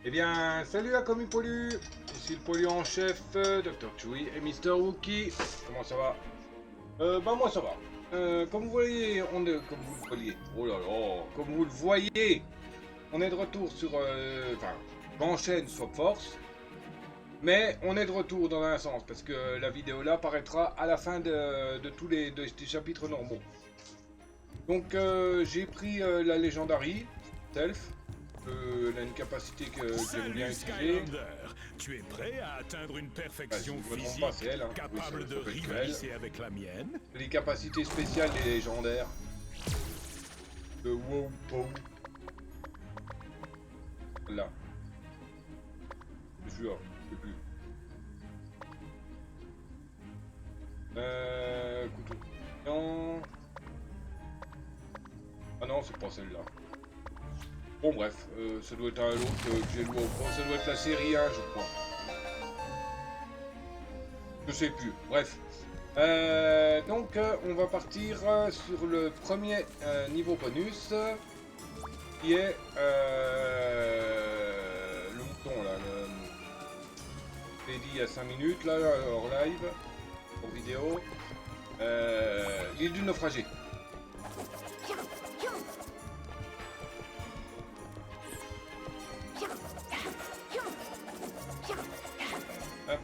Eh bien, salut la commu pollu. Ici le pollu en chef, Dr. Chewy et Mister Wookie. Comment ça va? Bah moi ça va. Comme vous voyez, comme vous le voyez. Oh là là, comme vous le voyez, on est de retour sur, enfin, j'enchaîne Swap Force. Mais on est de retour dans un sens parce que la vidéo là paraîtra à la fin de tous les des chapitres normaux. Donc j'ai pris la Legendary Self. Elle a une capacité que j'aime bien utiliser. Skylander, tu es prêt à atteindre une perfection je me trompe physique pas, c'est elle, hein. capable Oui, de ça peut être rivaliser avec la mienne? Les capacités spéciales et légendaires. De wow pow. Là. Je suis là, je sais plus. Couteau. Non. Ah non, c'est pas celle-là. Bon bref, ça doit être un autre que j'ai loué au pro. Ça doit être la série 1, je crois. Je sais plus. Bref. Donc on va partir sur le premier niveau bonus qui est le mouton là. Je l'ai dit il y a 5 minutes là, hors live, hors vidéo. L'île du naufragé. Hop.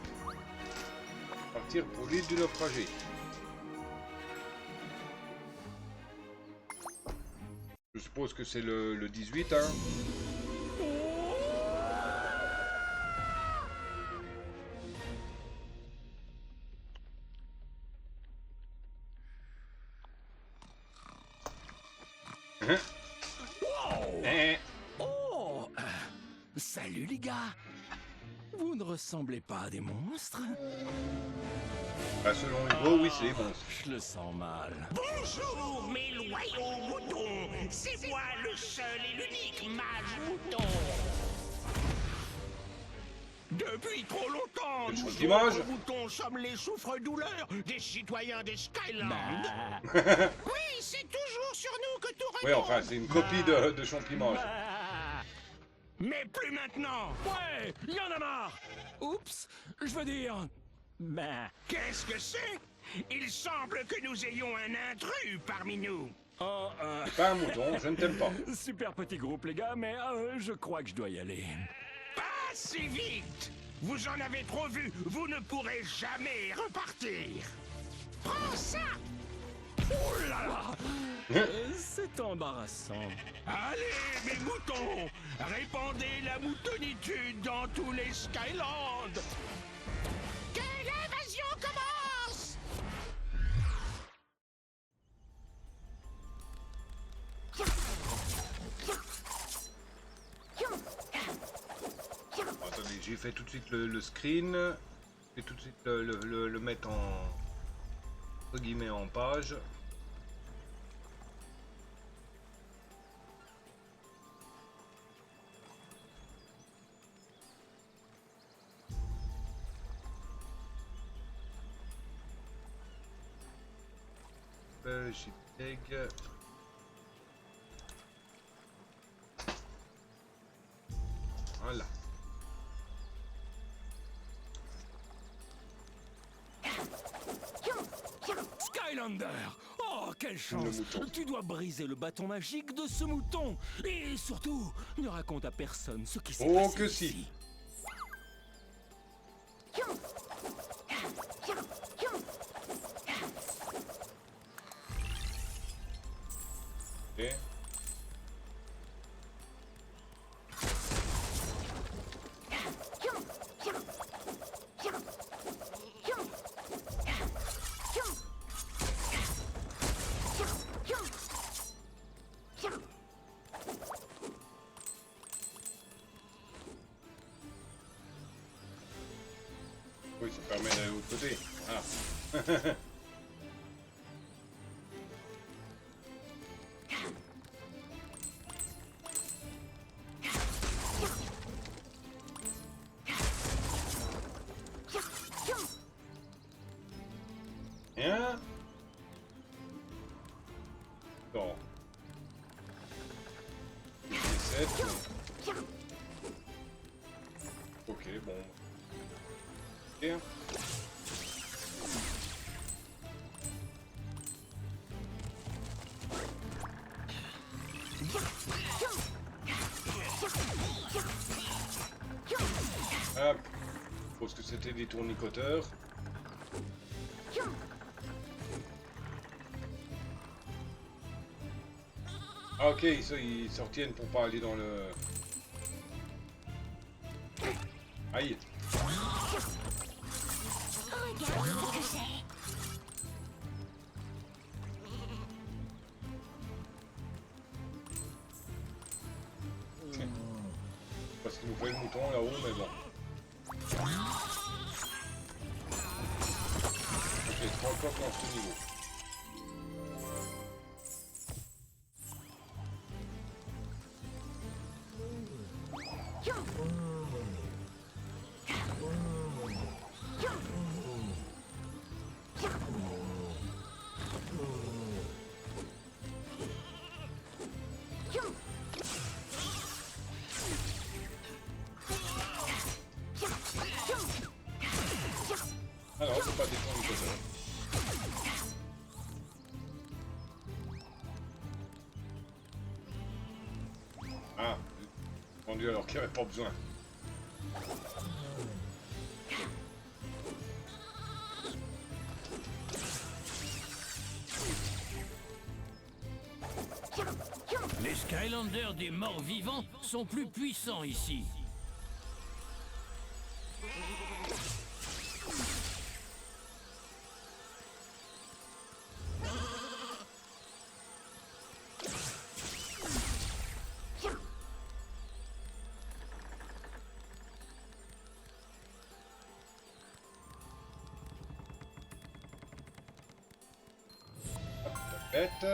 Partir pour l'île du naufragé. Je suppose que c'est le 18, hein. Oh, salut les gars. Vous ne ressemblez pas à des monstres? Bah, selon Hugo, oui, c'est les monstres. Je le sens mal. Bonjour mes loyaux moutons, c'est moi le seul et l'unique mage mouton. Depuis trop longtemps, C'est nous le mage. autres moutons sommes les souffres-douleurs des citoyens des Skylands. Oui, c'est toujours sur nous que tout retombe. Oui, enfin, c'est une copie de Champimage. Ah, Mais plus maintenant. ouais, y en a marre. Oups, je veux dire... Bah... Qu'est-ce que c'est? Il semble que nous ayons un intrus parmi nous. Oh, Pas un mouton, je ne t'aime pas. super petit groupe les gars, mais je crois que je dois y aller. Pas si vite. Vous en avez trop vu, vous ne pourrez jamais repartir. Prends ça. Oh là là, c'est embarrassant. Allez, mes moutons, répandez la moutonitude dans tous les Skylands. Que l'invasion commence. Attendez, j'ai fait tout de suite le screen. Je vais tout de suite le mettre en... entre guillemets en page. JPEG. Voilà. Skylander! Oh, quelle Le chance! mouton. Tu dois briser le bâton magique de ce mouton! Et surtout, ne raconte à personne ce qui s'est Oh, passé que si. ici. Ok. Oui, ça permet d'aller de l'autre côté. Ah. Hein? Bon. 17. Ok, bon. Bien. Hop. Je pense que c'était des tournicoteurs. Ah ok, ils s'en retiennent pour pas aller dans le... Aïe. Parce qu'il nous fait le mouton là-haut, mais bon. Ok, 3 coques dans ce niveau. Alors, c'est pas des tournicoteurs. Ah, vendu alors qu'il n'y avait pas besoin. Les Skylanders des morts vivants sont plus puissants ici. Bête.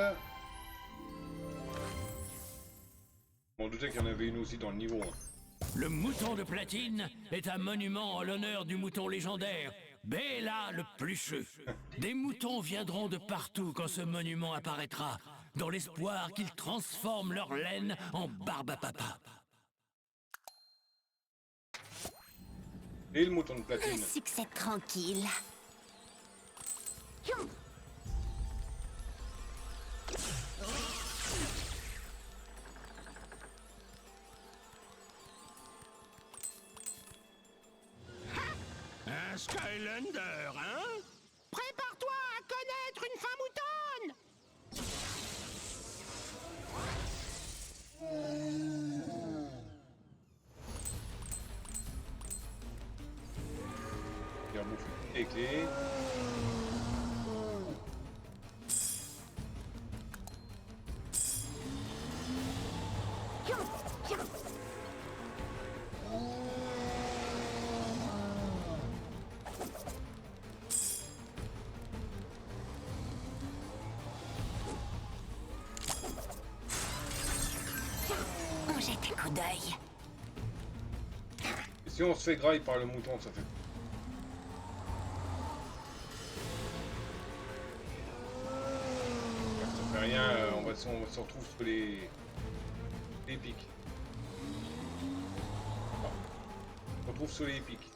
On doutait qu'il y en avait une aussi dans le niveau 1. Le mouton de platine est un monument en l'honneur du mouton légendaire, Bela le Plucheux. Des moutons viendront de partout quand ce monument apparaîtra, dans l'espoir qu'ils transforment leur laine en barbe à papa. Et le mouton de Un platine. succès tranquille. Un Skylander, hein? Prépare-toi à connaître une fin moutonne! Il a bouffé les clés. On jette un coup d'œil. Et si on se fait graille par le mouton, ça fait... Ça fait rien, on se retrouve sur les pics. Ah. On se retrouve sur les pics.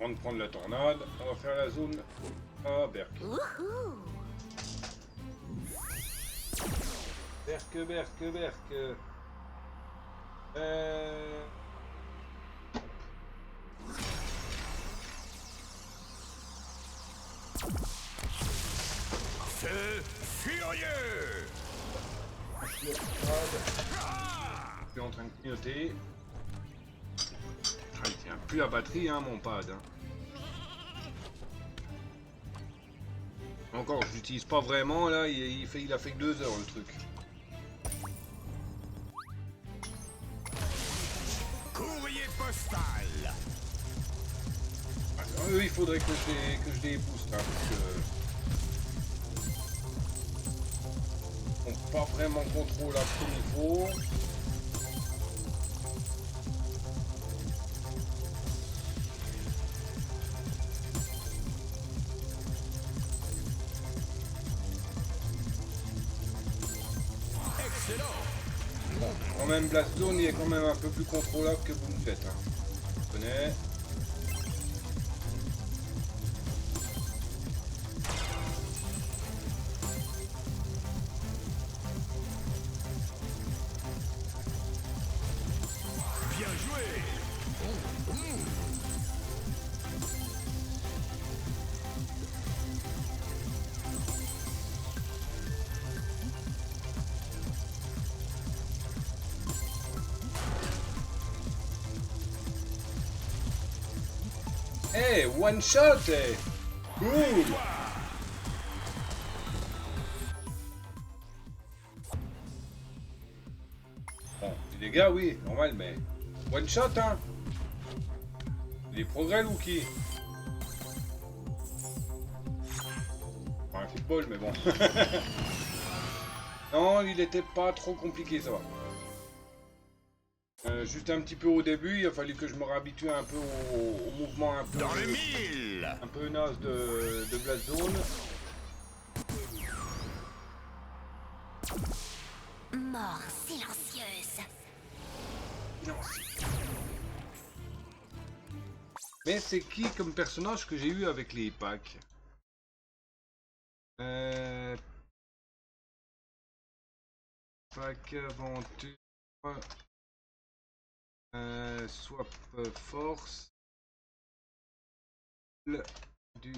Avant de prendre la tornade, on va faire la zone à Berk. Wouhou! Berk. Feu furieux! Je suis en train de clignoter. Ah, il tient plus la batterie, hein, mon pad. Hein. Encore, je l'utilise pas vraiment, là, il a fait que 2 heures le truc. Courrier postal! Ah, oui, il faudrait que je les booste, hein, parce que... sont pas vraiment contrôlables comme il faut. Bon, quand même, Blast Zone, il est quand même un peu plus contrôlable que vous me faites. Hein. Je connais. Bien joué. Hey, one shot, hey. Cool. Bon, les gars, oui, normal, mais one shot, hein. Les progrès, Luki. Pas un football, mais bon. Non, il était pas trop compliqué, ça va. Juste un petit peu au début, il a fallu que je me réhabitue un peu au mouvement un peu... Dans le mille. Un peu naze de Blast Zone. Mort silencieuse. Mais c'est qui comme personnage que j'ai eu avec les packs? Pack aventure... swap force... du...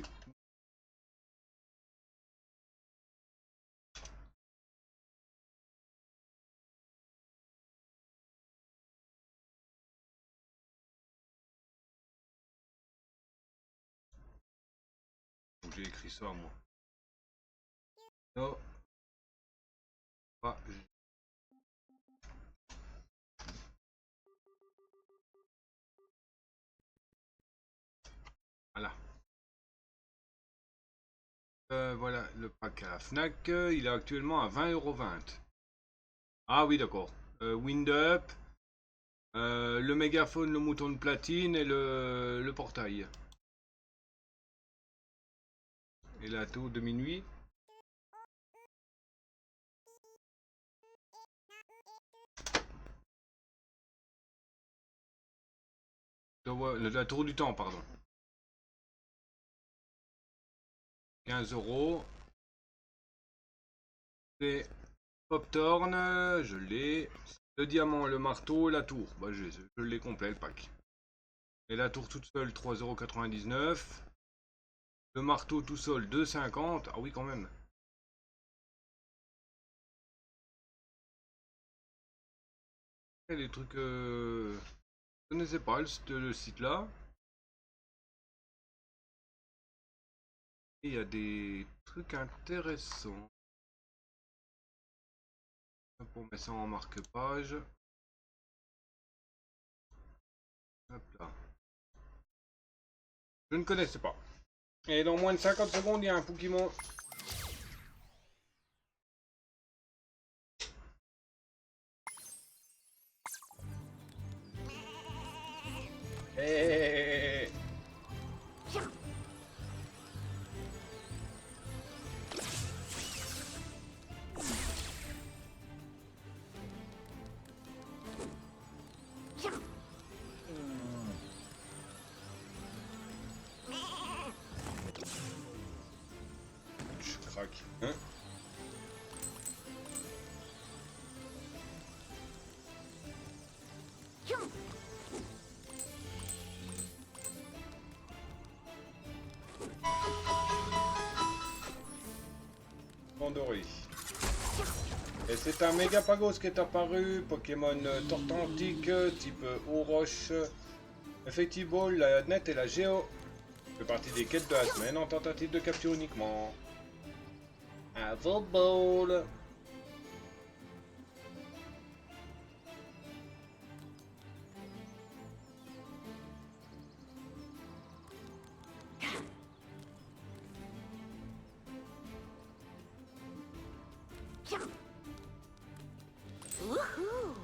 J'ai écrit ça moi. Non. Ah, voilà. Voilà le pack à la Fnac. Il est actuellement à 20,20 €. Ah oui, d'accord. Wind Up. Le mégaphone, le mouton de platine et le portail. Et la tour de minuit. La tour du temps, pardon. 15 €. Et Poptorn, je l'ai. Le diamant, le marteau, la tour. Bah, je l'ai complet le pack. Et la tour toute seule, 3,99 €. Le marteau tout seul, 2,50 €. Ah oui, quand même. Et les trucs... Je connaissais pas le site là. Et il y a des trucs intéressants. Pour mettre ça en marque-page. Hop là. Je ne connaissais pas. Et dans moins de 50 secondes, il y a un Pokémon. Hey. Je craque. Hein? Doré. Et c'est un Mégapagos qui est apparu, Pokémon Tortantique, type eau roche, Effectivement, la net et la géo fait partie des quêtes de la semaine en tentative de capture uniquement. À vos balles. Wouhou.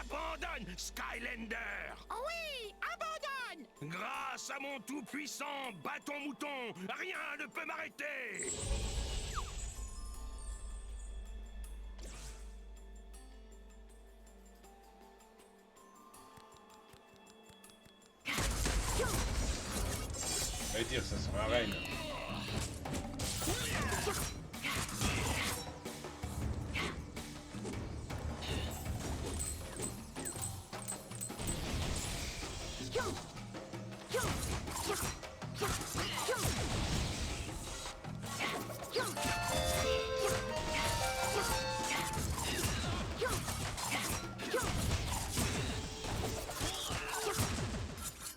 Abandonne, Skylander! Oui, abandonne! Grâce à mon tout-puissant bâton mouton, rien ne peut m'arrêter! Je vais dire, ça sera la reine.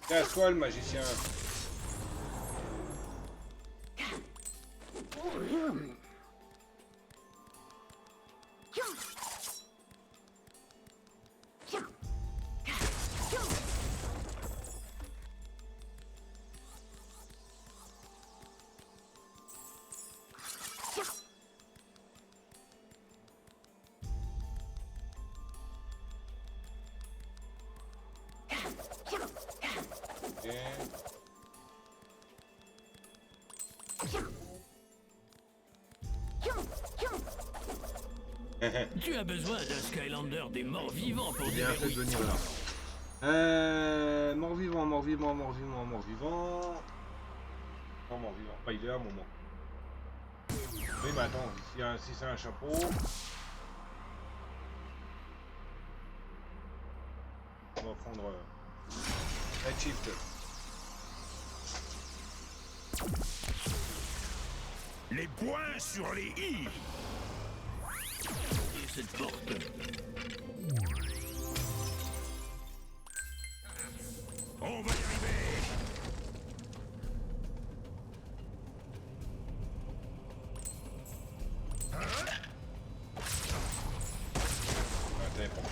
Casse-toi le magicien. Tu as besoin d'un Skylander des morts vivants pour Bien fait de venir là. Mort-vivant, mort-vivant, mort-vivant, mort-vivant. Non, mort-vivant. Enfin, il est là, mon mort. Oui, mais attends, si c'est un chapeau... On va prendre... Redshift. Les points sur les i! Et cette porte. On va y arriver! Ah, t'es bon.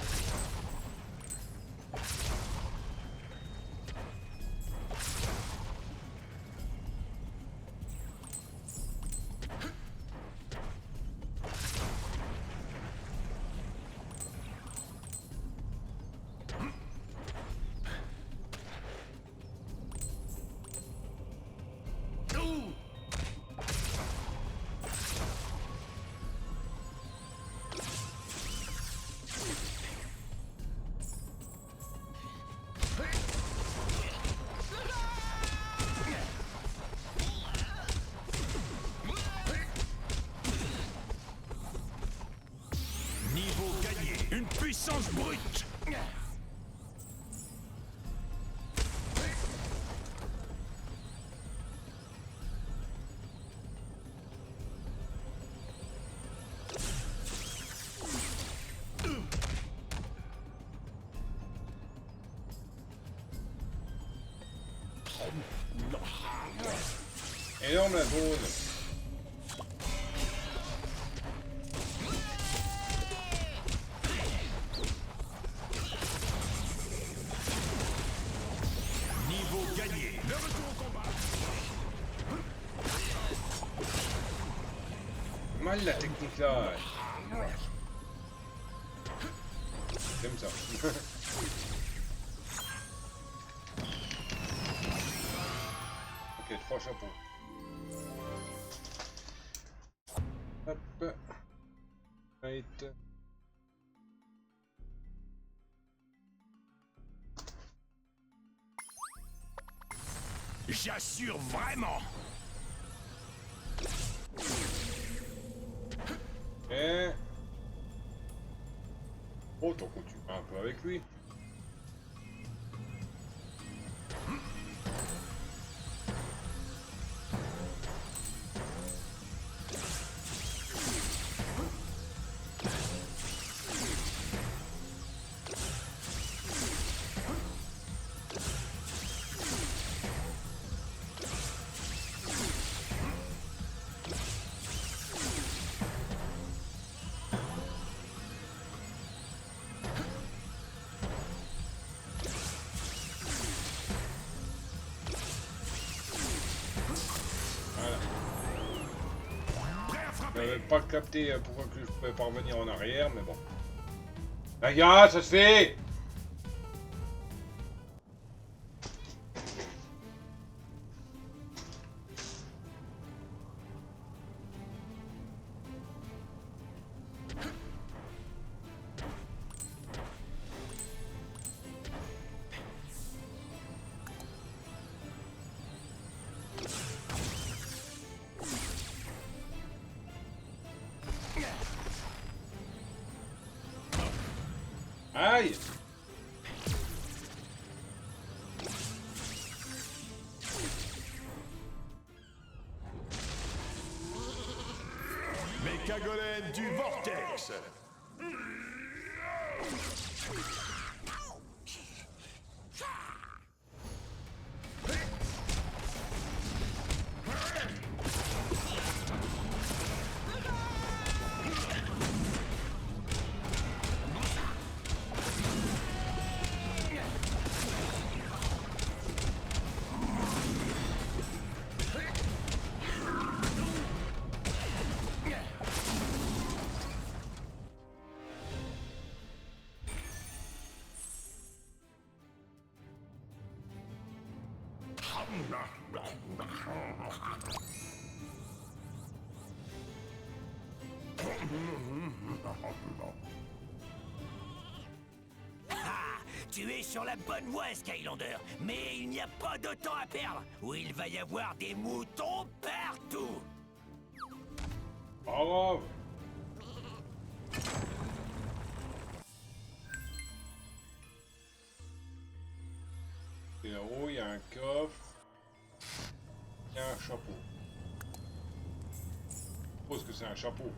Niveau gagné, une puissance brute! Énorme la zone. Niveau gagné, le retour au combat! Mal la technique là. J'aime ça. Ok, 3 chapeaux. Hop. Right. J'assure vraiment! Et... Oh, t'en continues un peu avec lui. J'avais pas capté pourquoi que je pouvais pas revenir en arrière, mais bon. Ah, gars, ça se fait! Aïe! Mécagolem du Vortex. Ah, tu es sur la bonne voie, Skylander, mais il n'y a pas de temps à perdre, où il va y avoir des moutons partout. Pas grave. Et en haut, il y a un coffre. Il y a un chapeau. Je suppose que c'est un chapeau.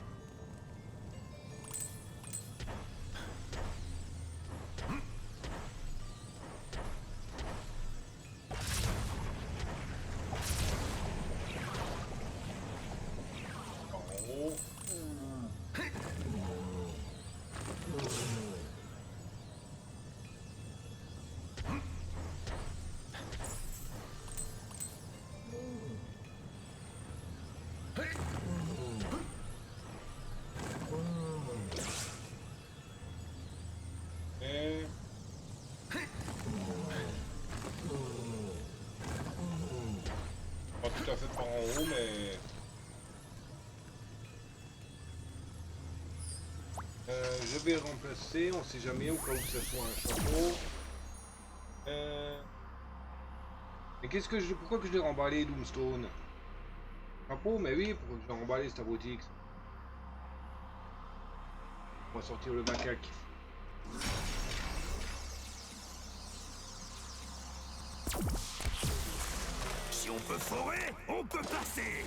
En haut. Et... Pas tout à fait par en haut, mais... je vais remplacer, on sait jamais au cas où ça soit un chapeau. Mais qu'est-ce que je... Pourquoi que je l'ai remballé, Doomstone? Chapeau, mais oui, pourquoi que je l'ai remballé, cette abruti? On va sortir le macaque. Si on peut forer, on peut passer.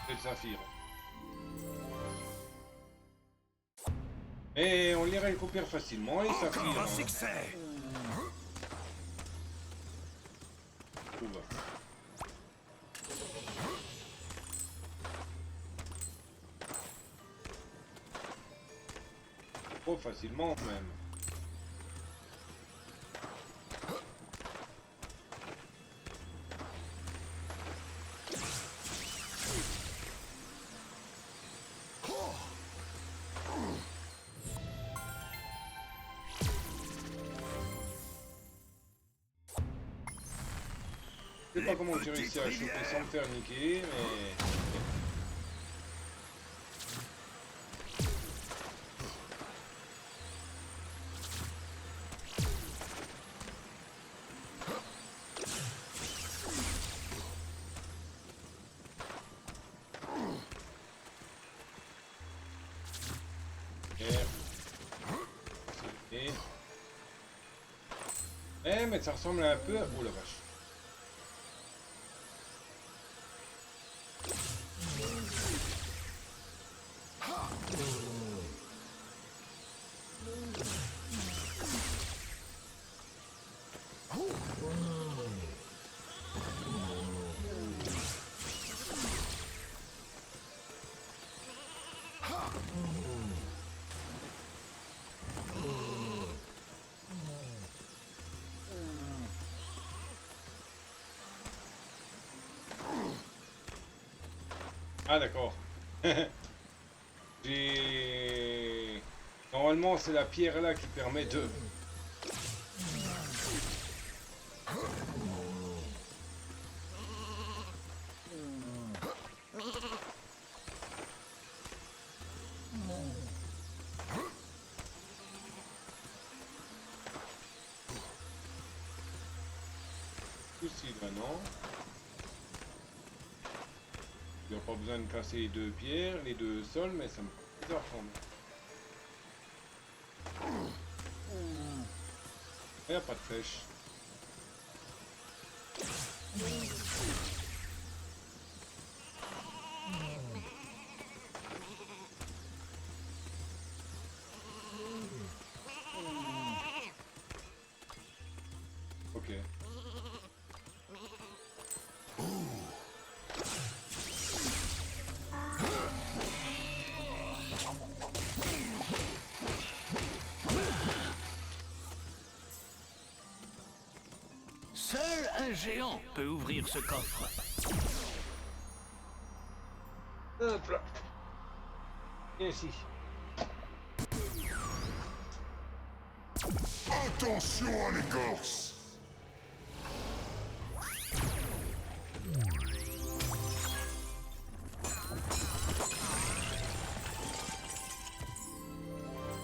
C'est le saphir. Et on les récupère facilement, les saphirs. Encore un Hein. succès. Je trouve. Trop facilement même. Je sais pas comment j'ai réussi à choper sans me faire niquer, mais... Mais ça ressemble un peu à... Oh la vache. Ah d'accord. J'ai... Normalement c'est la pierre là qui permet de... Ici là non. Il n'y a pas besoin de casser les deux pierres, les deux sols, mais ça me fait bizarre quand même. Il n'y a pas de flèche. Ok. Seul un géant peut ouvrir ce coffre. Hop là. Et ici. Attention à l'écorce.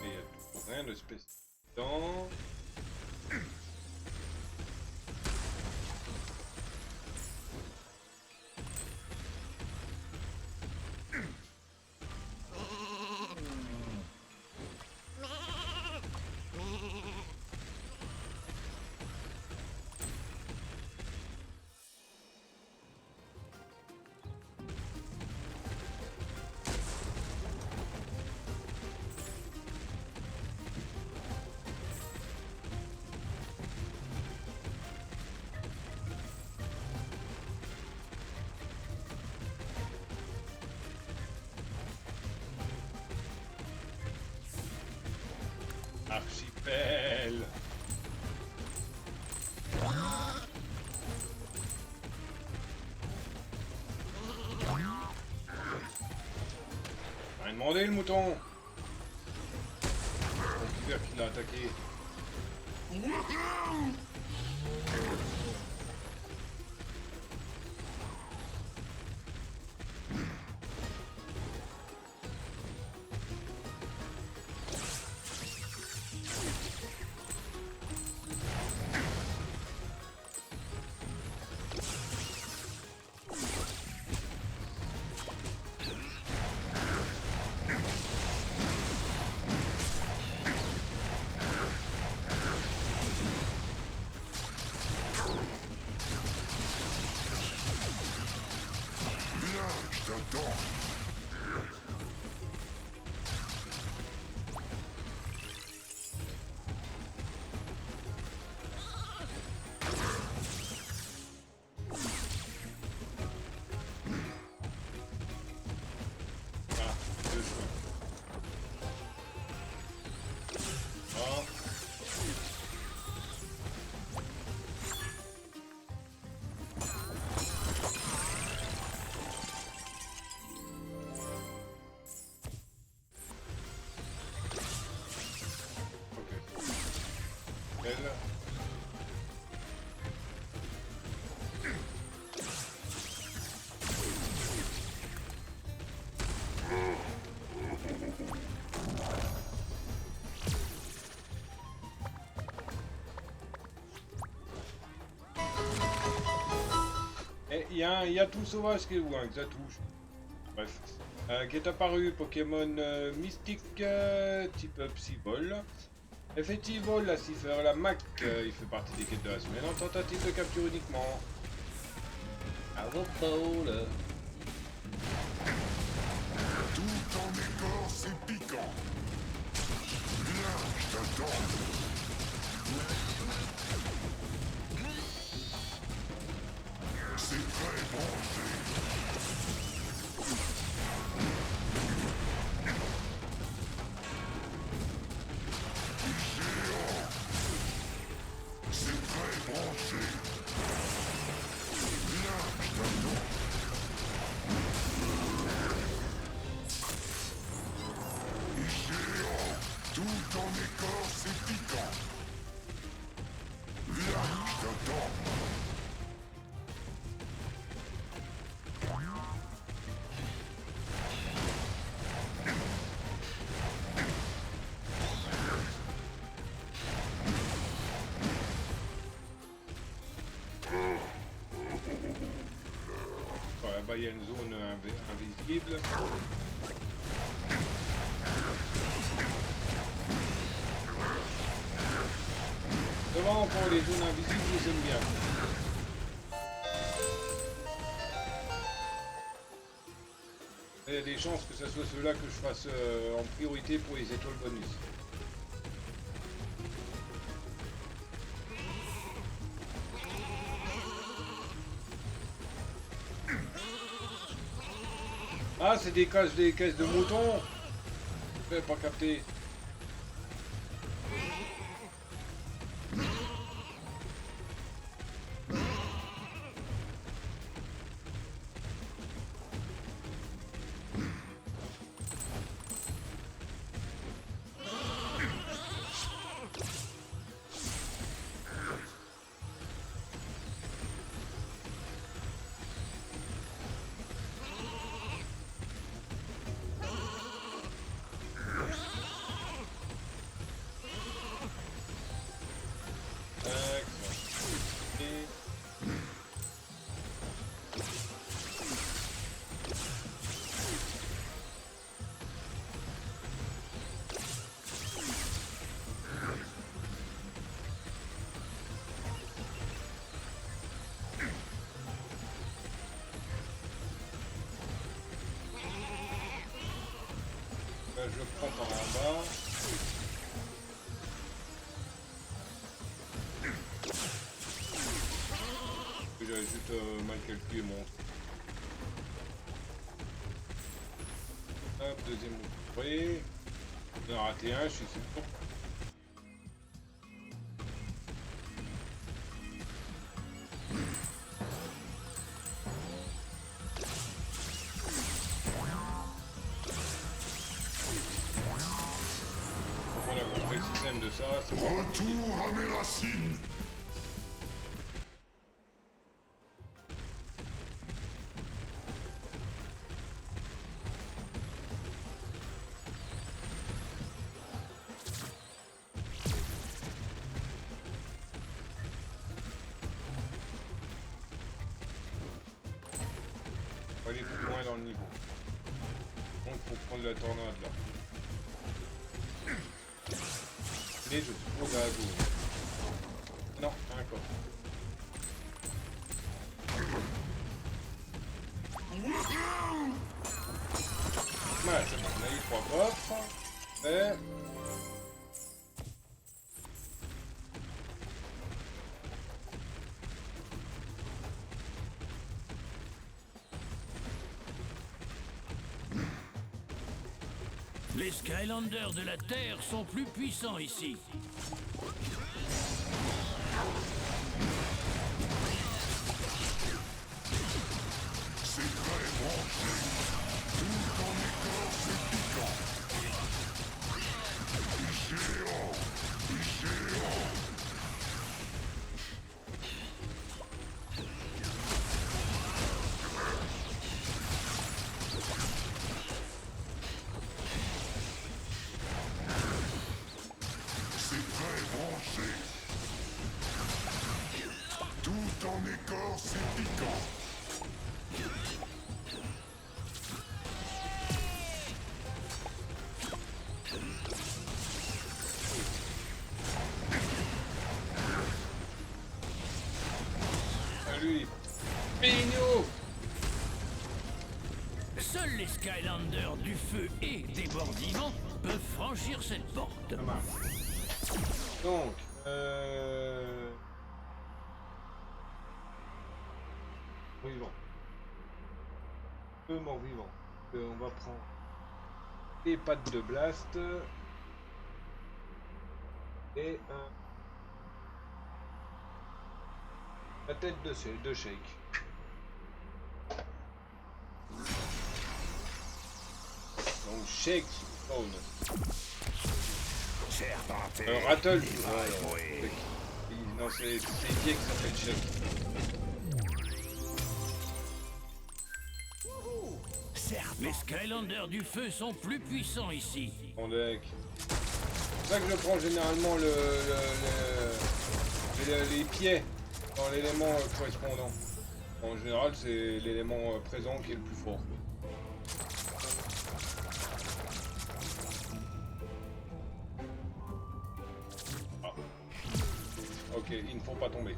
Et il n'y a rien de spécial. Dans... Archipel. Rien demandé le mouton. On peut dire qu'il a attaqué. Voilà, deux choix. Ah. Ok. Belle. Et il y a tout sauvage qui est où, hein, Xatouche. Bref. Qui est apparu Pokémon mystique type Psyvol. Effectivement, la Cipher, la Mac, il fait partie des quêtes de la semaine en tentative de capture uniquement. À vos pôles. Tout en écorce et piquant. Viens, je t'attends. C'est très branché. Géant. C'est très branché. Viens, je t'attends. là-bas il y a une zone invisible. Devant pour les zones invisibles, j'aime bien. Il y a des chances que ce soit ceux-là que je fasse en priorité pour les étoiles bonus. Ah, c'est des caisses de moutons. Je n'avais pas capté. Je le prends par en bas. J'avais juste mal calculé mon... Hop, deuxième ouvré. J'en ai raté un, je suis sûr. De ça, Retour à mes racines. On va aller plus loin dans le niveau. Donc faut prendre la tornade là. Et je trouve la zone. Non, encore. Ouais, c'est bon, on a eu 3 coffres. Mais... Les Skylanders de la Terre sont plus puissants ici. C'est très branché. Tout en écorce et piquant. Géant. Géant. C'est très branché. Tout en écorce et piquant. Salut, Pigno. Seuls les Skylanders du feu et des morts vivants peuvent franchir cette porte. Ça marche. Donc, vivant. Deux morts vivants. On va prendre les pattes de blast et la tête de shake. Donc shake spawn. Rattle. Non, c'est les pieds qui s'appellent shake. Les Skylanders du feu sont plus puissants ici. Mon deck. C'est pour ça que je prends généralement les pieds dans l'élément correspondant. En général, c'est l'élément présent qui est le plus fort. Ah. Ok, il ne faut pas tomber.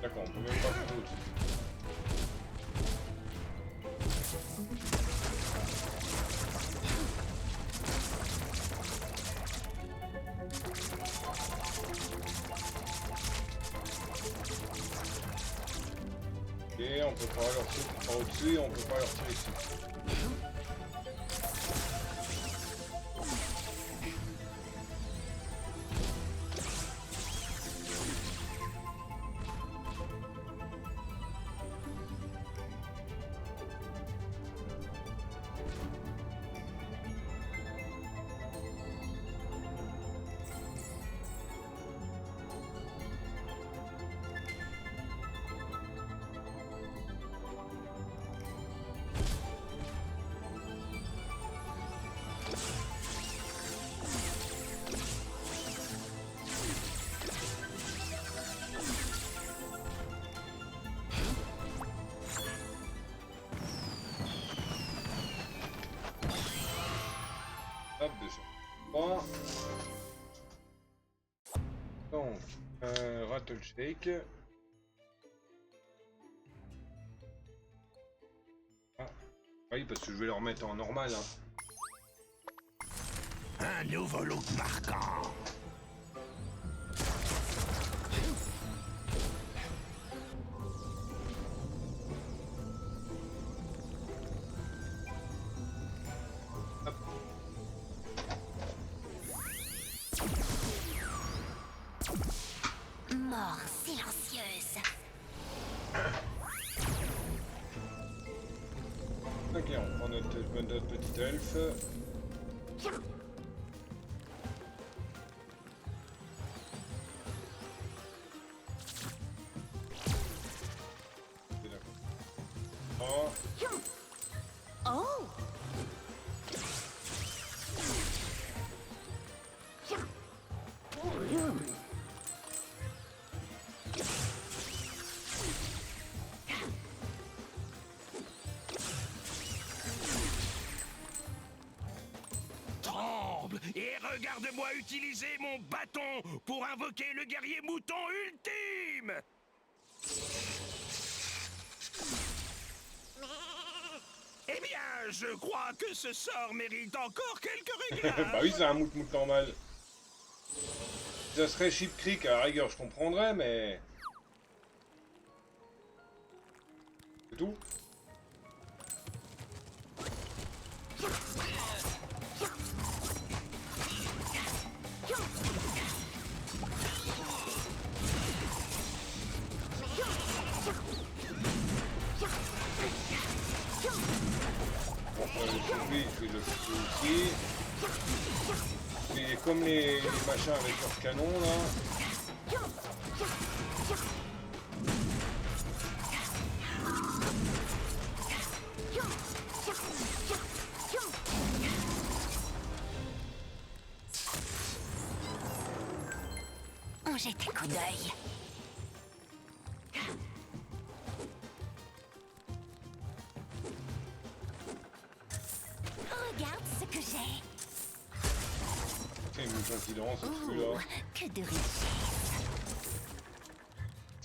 D'accord, on peut même pas se au-dessus. Ok, on peut pas leur tirer par au-dessus et on peut pas leur tirer dessus. Hop, déjà. Bon. Donc, Rattle Shake. Ah. Oui, parce que je vais le remettre en normal. Hein. Un nouveau look marquant. Mort silencieuse. Ok, on prend notre petit elfe. Ok, d'accord. Oh. Oh! Tremble et regarde-moi utiliser mon bâton pour invoquer le guerrier mouton ultime. Eh bien, je crois que ce sort mérite encore quelques Bah réglages. oui, c'est un mout normal. Si ça serait Sheep Creek, à la rigueur, je comprendrais, mais... C'est tout. Bon, lui, je vais le shooter aussi. Et comme les machins avec leurs canons, là... On jette un coup d'œil. Regarde ce que j'ai. C'est une coïncidence, celui-là. Oh, que de richesse.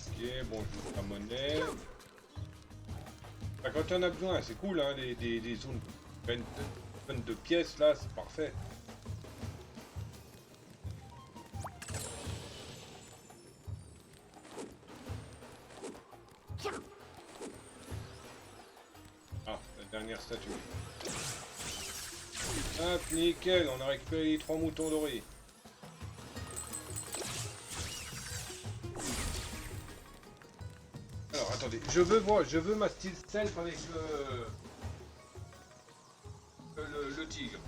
Ok, bon, je joue la monnaie. Bah, quand il y en a besoin, c'est cool, hein, des zones pleines de pièces, là, c'est parfait. Ah, la dernière statue. Hop, nickel, on a récupéré les 3 moutons dorés. Alors, attendez, je veux ma style stealth avec le tigre.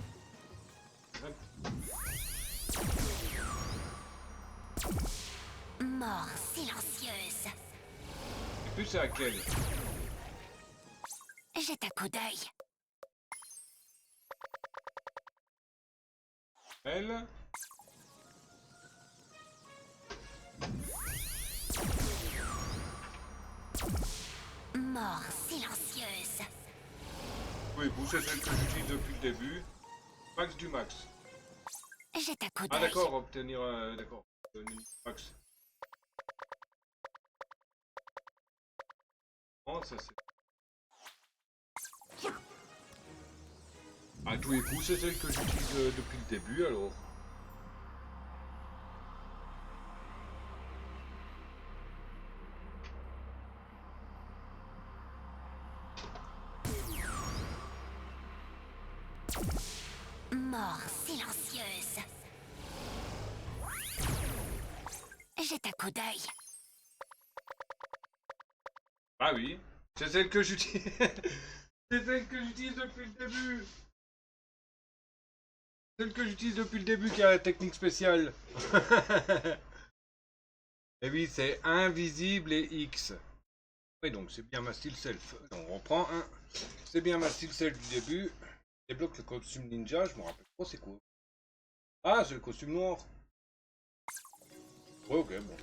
Mort silencieuse. Plus c'est à quelle? Jette un coup d'œil. Elle? Mort silencieuse. Oui, vous c'est celle que j'utilise depuis le début. Max du max. Jette un coup Ah d'œil. d'accord, obtenir d'accord. Max. Oh ça c'est. À tous les coups, c'est celle que j'utilise depuis le début alors. Mort silencieuse. Jette un coup d'œil. Ah oui, c'est celle que j'utilise. C'est celle que j'utilise depuis le début. Celle que j'utilise depuis le début qui a la technique spéciale. Et oui, c'est invisible et X. Oui, donc c'est bien ma style self. On reprend un. C'est bien ma style self du début. Débloque le costume ninja, je me rappelle pas c'est quoi. Ah, c'est le costume noir. Ouais, ok, bon.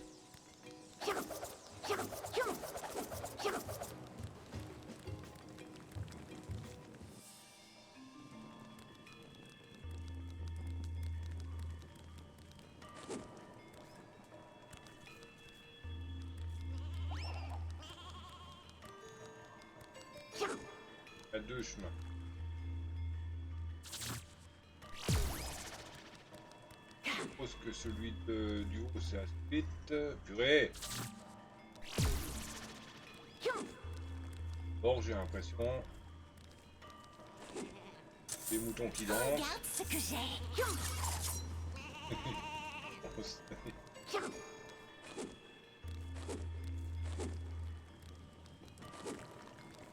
Il y a deux chemins. Je suppose que celui du haut c'est à split. Purée! Or j'ai l'impression. Des moutons qui dansent. Regarde ce que j'ai.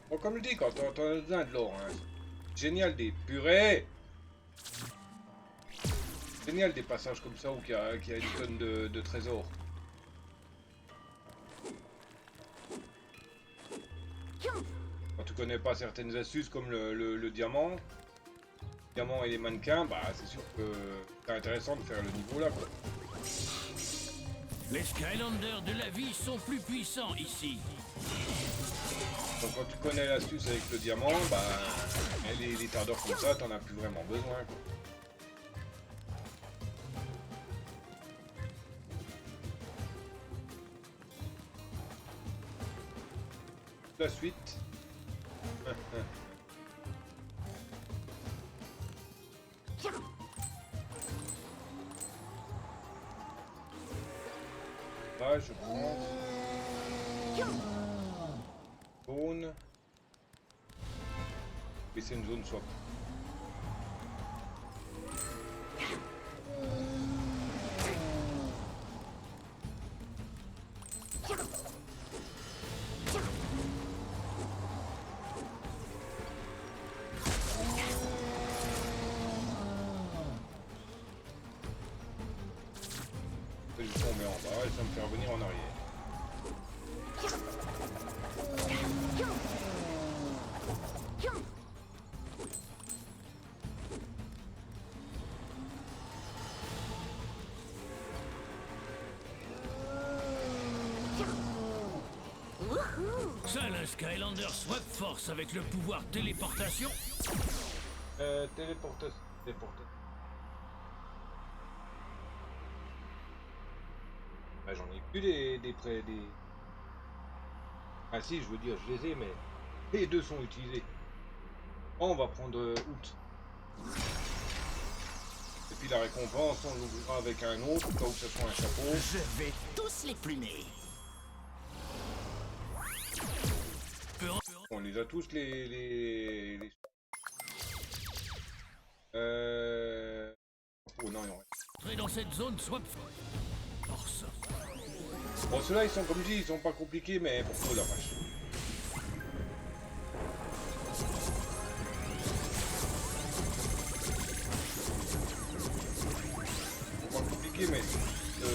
Bon, comme je dis, quand on a besoin de l'or, hein, génial des purées! Génial des passages comme ça où il y a une tonne de trésors. Quand tu connais pas certaines astuces comme le diamant et les mannequins, bah c'est sûr que c'est intéressant de faire le niveau là quoi. Les Skylanders de la vie sont plus puissants ici. Donc quand tu connais l'astuce avec le diamant, bah les tardeurs comme ça, t'en as plus vraiment besoin quoi. La suite. Là, je pense. Zone. Et c'est une zone swap. Je vais tomber en bas et ça me fait revenir en arrière. Seul un Skylander swap force avec le pouvoir téléportation. Téléportation. Ah, j'en ai plus des prêts, des... Ah si, je veux dire, je les ai, mais les deux sont utilisés. Oh, on va prendre août. Et puis la récompense, on l'ouvrira avec un autre, au cas où ce soit un chapeau. Je vais tous les plumer. On les a tous les... Oh non, il en reste. Entrer dans cette zone swap force. Bon, ceux-là, ils sont comme je dis, ils sont pas compliqués, mais pour trop la vache. Ils sont pas compliqués, mais le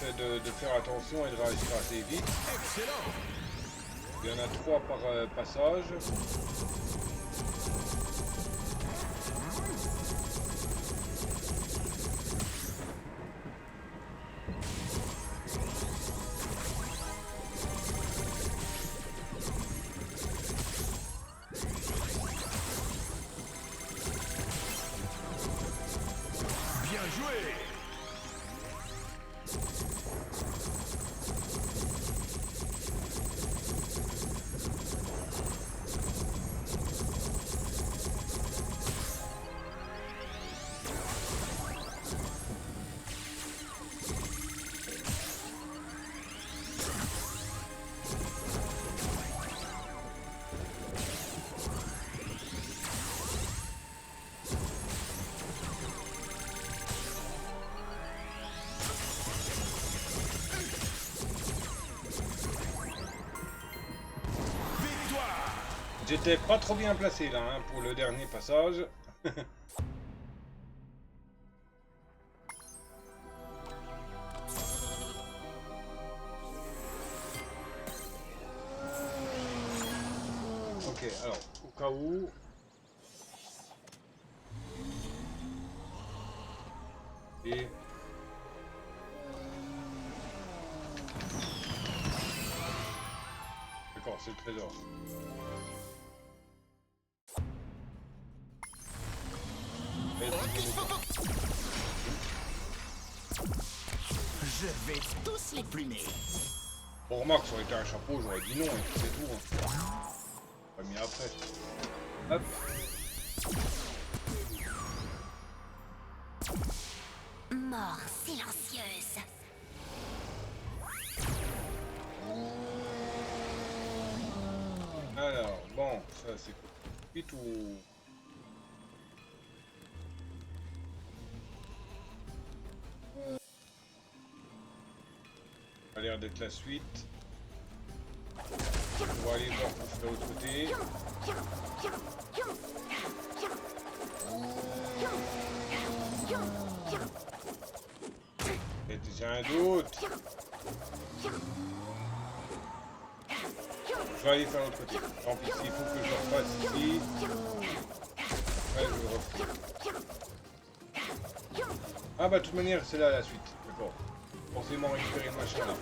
fait de faire attention et de réagir assez vite. Excellent. Il y en a 3 par passage. Bien joué. J'étais pas trop bien placé là hein, pour le dernier passage. Ok, alors, au cas où... Et... D'accord, c'est le trésor. Je vais tous les plumer. Bon, remarque, ça aurait été un chapeau, j'aurais dit non, et puis c'est tout. Hein. Pas mis après. Hop. Mort silencieuse. Alors, bon, ça c'est vite ou... Ça a l'air d'être la suite. On va aller voir pour faire l'autre côté. Il y a déjà un doute. Je vais aller faire l'autre côté. Tant pis, s'il faut que je le refasse ici. Ouais, je le refais. Ah bah de toute manière, c'est là la suite. D'accord. Forcément récupérer le machin là.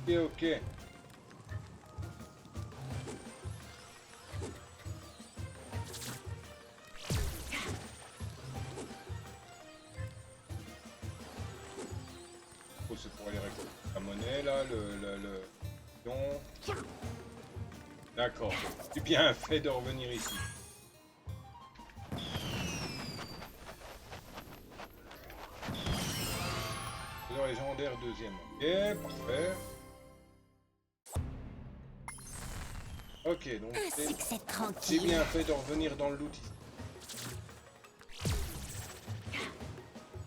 Ok, ok. Oh, c'est pour aller récupérer la monnaie là, le... D'accord. J'ai bien fait de revenir ici. Légendaire deuxième. Ok, parfait. Ok, donc Un succès j'ai tranquille. bien fait de revenir dans le loot ici.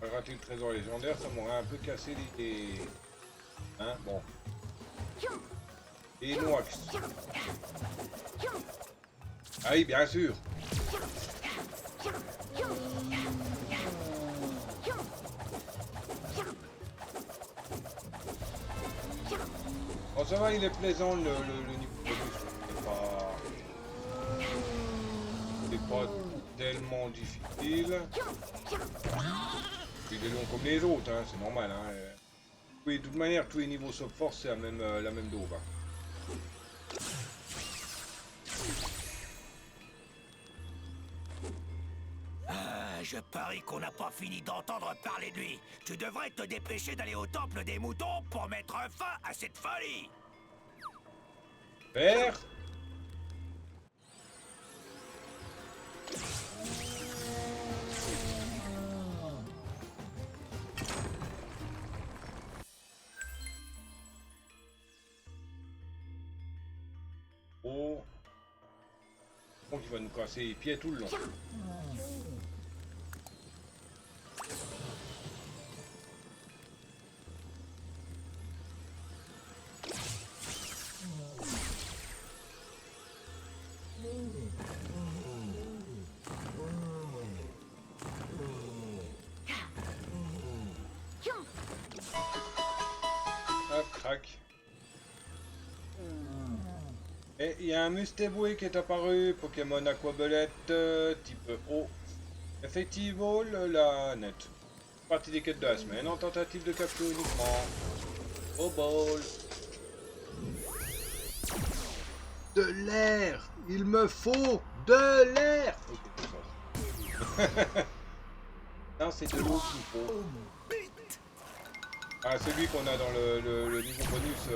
On va rater le trésor légendaire, ça m'aurait un peu cassé les... Hein, bon. Et Noax. Ah oui, bien sûr. Bon, ça va, il est plaisant le niveau de bonus. C'est pas tellement difficile. Il est long comme les autres, hein, c'est normal. Hein. Oui, de toute manière, tous les niveaux sauf force, c'est la même daube. Hein. Je parie qu'on n'a pas fini d'entendre parler de lui. Tu devrais te dépêcher d'aller au temple des moutons pour mettre fin à cette folie. Père. Oh. Donc il va nous casser les pieds tout le long. Et il y a un Mustéboué qui est apparu, Pokémon Aquabelette, type eau. Effectivement, la net. Partie des quêtes de la semaine en tentative de capture uniquement. Au bol. De l'air. Il me faut de l'air. Ok, non, c'est de l'eau qu'il faut. Ah, celui qu'on a dans le niveau bonus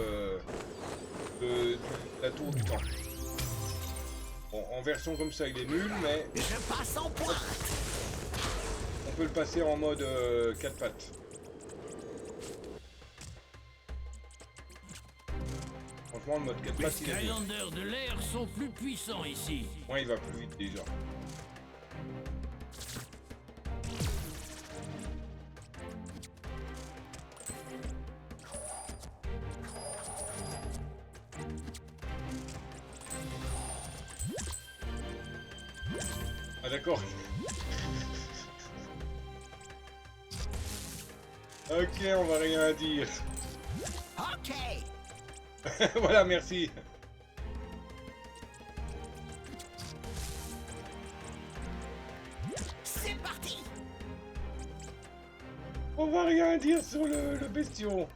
de la tour du temps. Bon, en version comme ça, il est nul, mais Je passe en pointe. on peut le passer en mode 4 pattes. Franchement, le mode 4 Les pattes, il est nul. Skylanders de l'air sont plus puissants ici. Moi, il va plus vite déjà. Ah d'accord. Ok, on va rien dire. Ok. Voilà, merci. C'est parti. On va rien dire sur le bestion.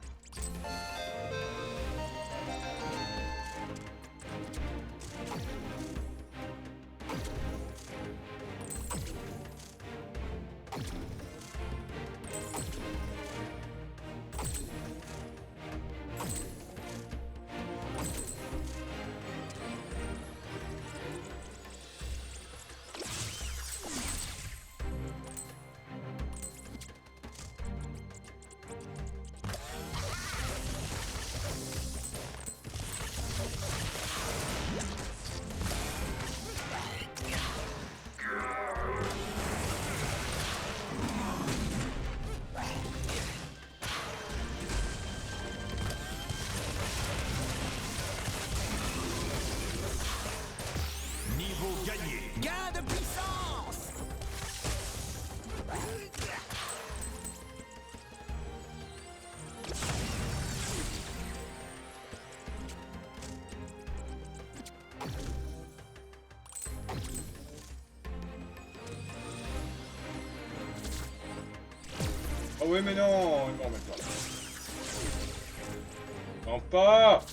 Niveau gagné. Gain de puissance. Ah oui, mais non, non, mais pas. Non, pas.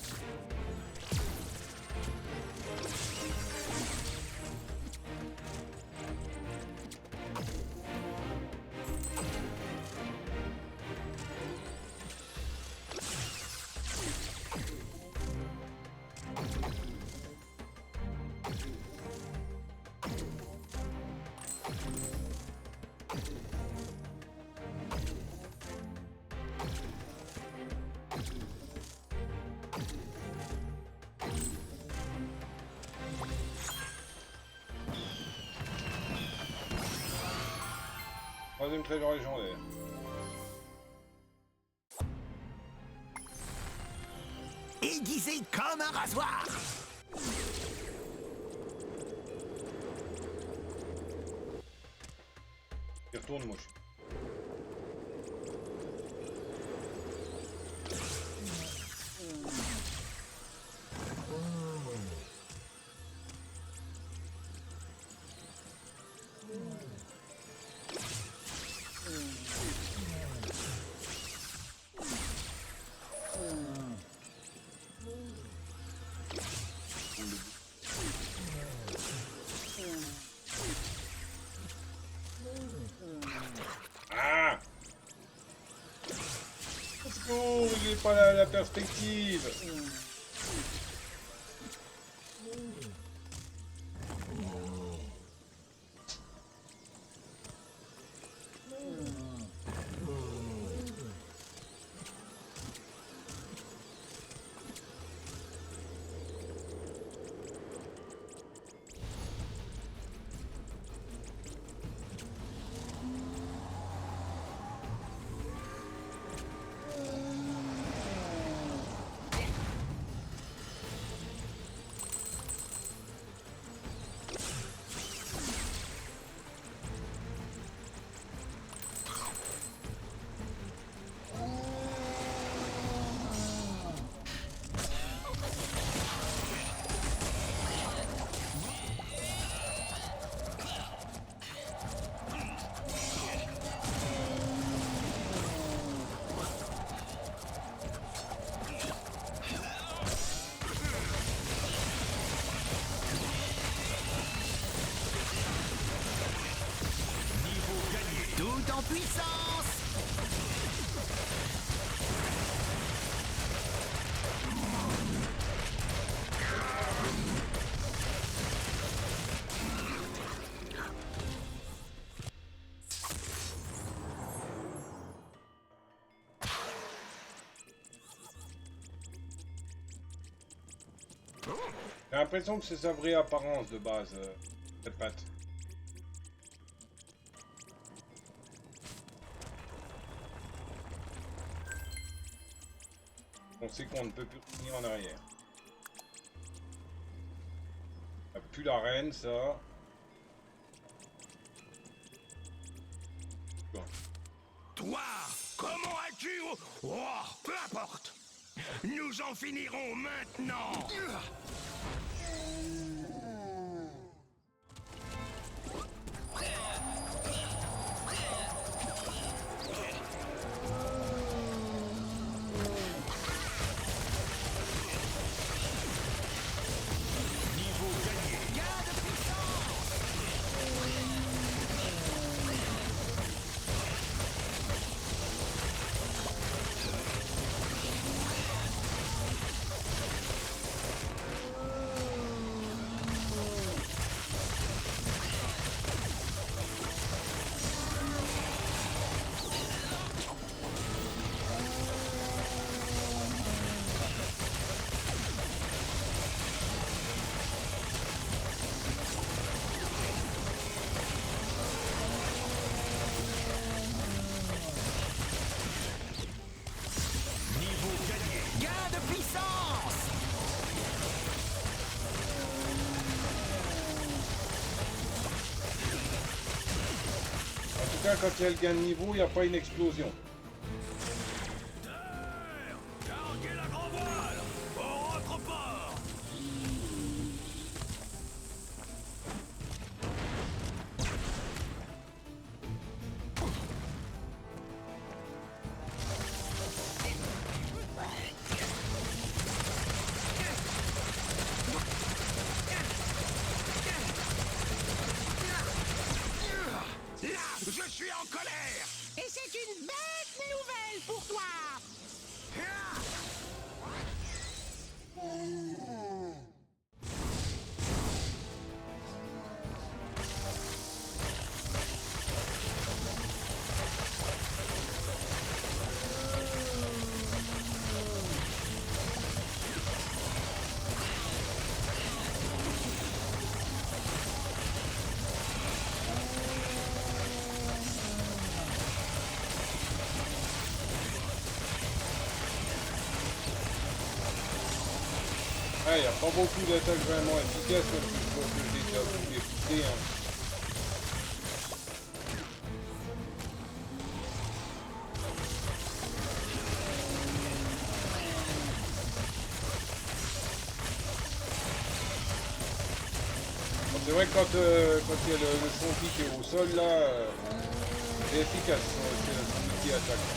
Troisième trésor légendaire. Aiguisé comme un rasoir. Il retourne, moi. Ah! Au secours, il n'est pas la perspective. Tout en puissance. J'ai l'impression que c'est sa vraie apparence de base, cette patte. On sait qu'on ne peut plus revenir en arrière. Il n'y a plus la reine, ça. Bon. Toi, comment as-tu... Oh, peu importe. Nous en finirons maintenant. Gain de puissance. En tout cas, quand il y a le gain de niveau, il n'y a pas une explosion. Carguez la grand voile au rentreport. Là, je suis en colère. Et c'est une bête nouvelle pour toi. Ah, il n'y a pas beaucoup d'attaques vraiment efficaces, comme je vois que j'ai déjà pu les pousser, hein. Bon, c'est vrai que quand il y a le zombie qui est au sol, là, c'est efficace, son outil attaque.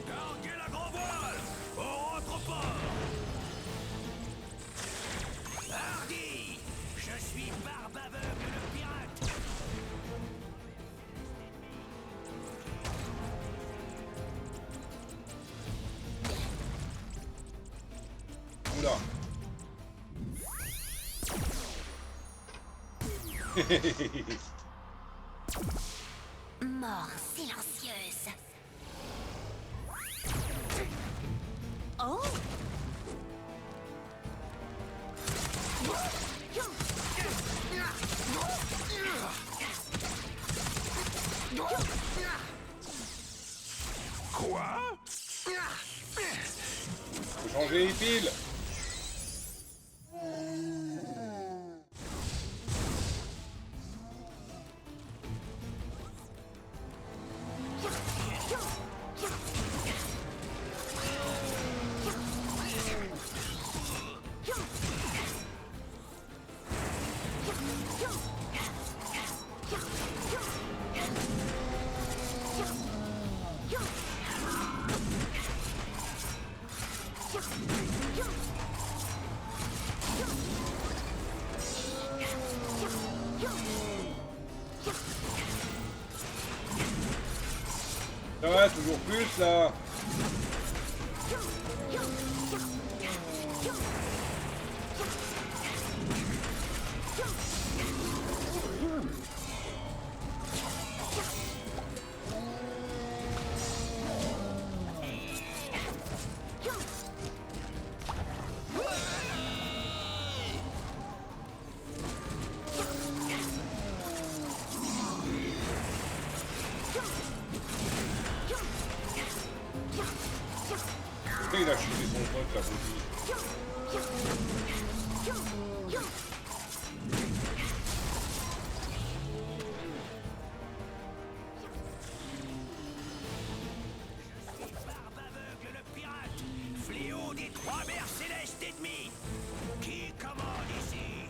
Carguez la grand voile au rentreport. Hardy, je suis Barbe Aveugle le pirate. Oula. Mort silencieuse. Oh! Quoi? Faut changer les piles. Ouais, toujours plus là. Et il a chuté son pote là, aussi. Barbe aveugle le pirate, fléau des trois mers célestes ennemies. Qui commande ici?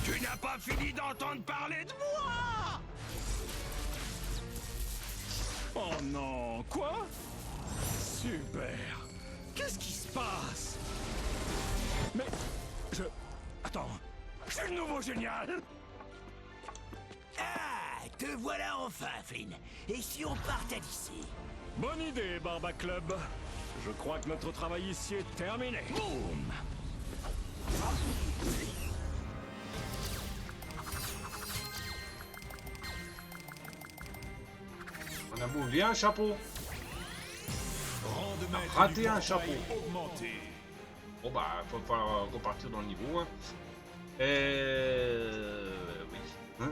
Tu n'as pas fini d'entendre parler de moi! Oh non, quoi? Super. Qu'est-ce qui se passe? Mais je... Attends, je suis le nouveau génial. Ah, te voilà enfin, Flynn. Et si on partait d'ici? Bonne idée, Barba Club. Je crois que notre travail ici est terminé. Boum! On a oublié un chapeau. Raté un chapeau. Bon bah, faut falloir repartir dans le niveau. Hein. Oui. Hein.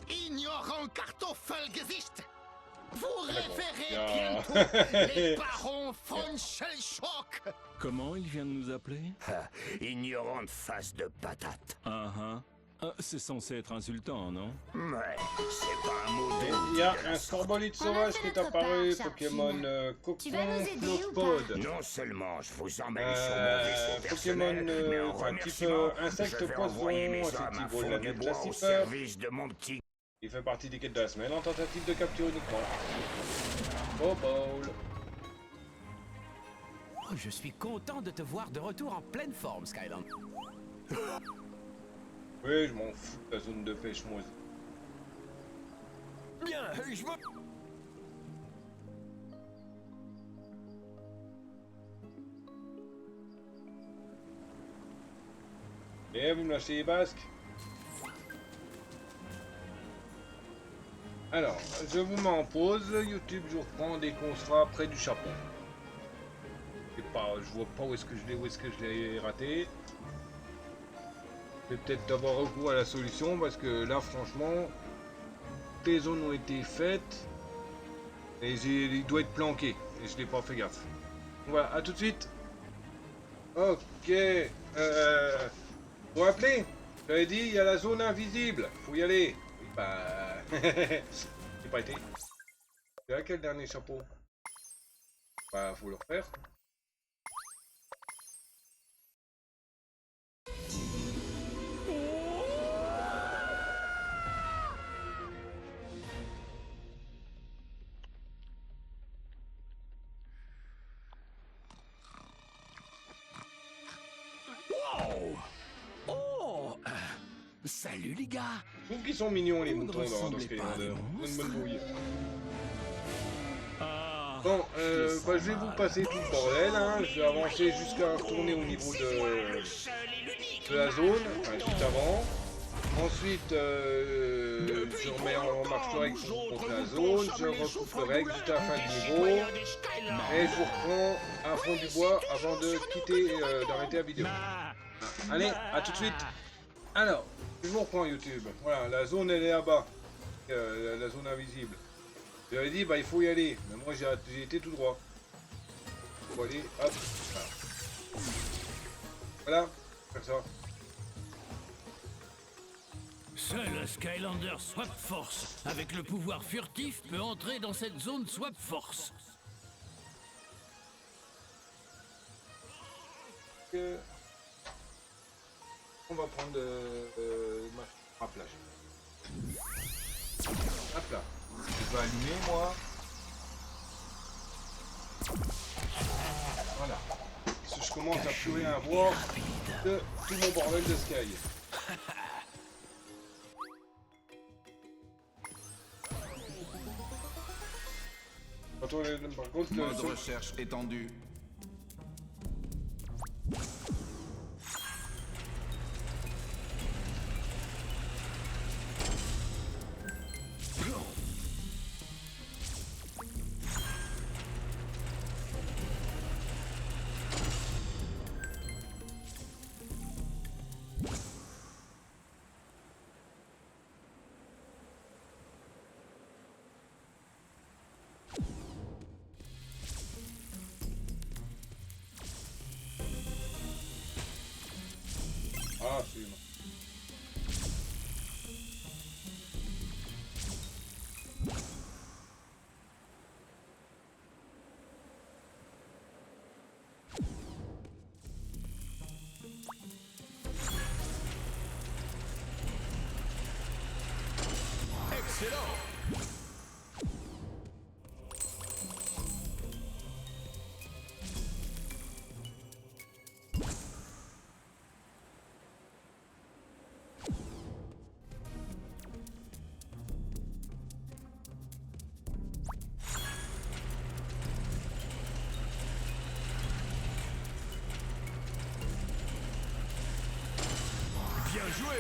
Ignorant Kartoffelgesicht! Vous D'accord. référez Yeah. bientôt les barons von Shellshock! Comment il vient de nous appeler? Ignorante face de patate. C'est censé être insultant, non? Ouais, c'est pas un mot de... Il y a un scorbolite sauvage qui est apparu, part, Pokémon Tu vas nous Cocon aider ou Clopod. Non seulement je vous emmène sur mon vaisseau Pokémon personnel, mais en enfin, type remerciement, insecte je vais poisson, envoyer mes hommes à effectivement, fond la du nette bois au classifère. service de mon petit... Il fait partie des quêtes de la semaine en tentative de capture uniquement. Oh ball. Oh, je suis content de te voir de retour en pleine forme, Skyland. Oui, je m'en fous de la zone de pêche moisie. Bien, je veux... Et vous me lâchez les basques. Alors, je vous mets en pause. YouTube, je reprends dès qu'on sera près du chapon. Je vois pas où est-ce que je l'ai raté. Je vais peut-être avoir recours à la solution parce que là, franchement, toutes les zones ont été faites et il doit être planqué et je n'ai pas fait gaffe. Voilà, à tout de suite. Ok. Vous vous rappelez? J'avais dit, il y a la zone invisible. Faut y aller. Oui, bah... J'ai pas été. C'est là quel dernier chapeau? Bah, faut le refaire. Wow! Oh! Salut les gars! Je trouve qu'ils sont mignons les Vous ne moutons dans ressemblez ce pas à des Skylander. Une bonne bouille. Ah, Bon, je bah, sens je vais vous mal. passer tout le bordel, hein. Je vais avancer jusqu'à retourner au niveau de la zone, enfin juste avant. Ensuite, je remets en marche correcte contre la zone, je recoupe le règle juste à la fin du niveau, et je vous reprends à fond du bois avant de quitter, d'arrêter la vidéo. Allez, à tout de suite. Alors, je vous reprends YouTube. Voilà, la zone elle est là-bas, la zone invisible. J'avais dit, bah il faut y aller, mais moi j'ai été tout droit. Faut aller, hop, voilà, comme ça. Seul un Skylander Swap Force, avec le pouvoir furtif, peut entrer dans cette zone Swap Force. On va prendre ma plage. Hop là. Je vais allumer moi. Voilà. Parce que je commence à plus rien voir de tout mon bordel de Sky. Par contre, le Mode seul... recherche étendu. Ah, absolument. Excellent. Bien joué.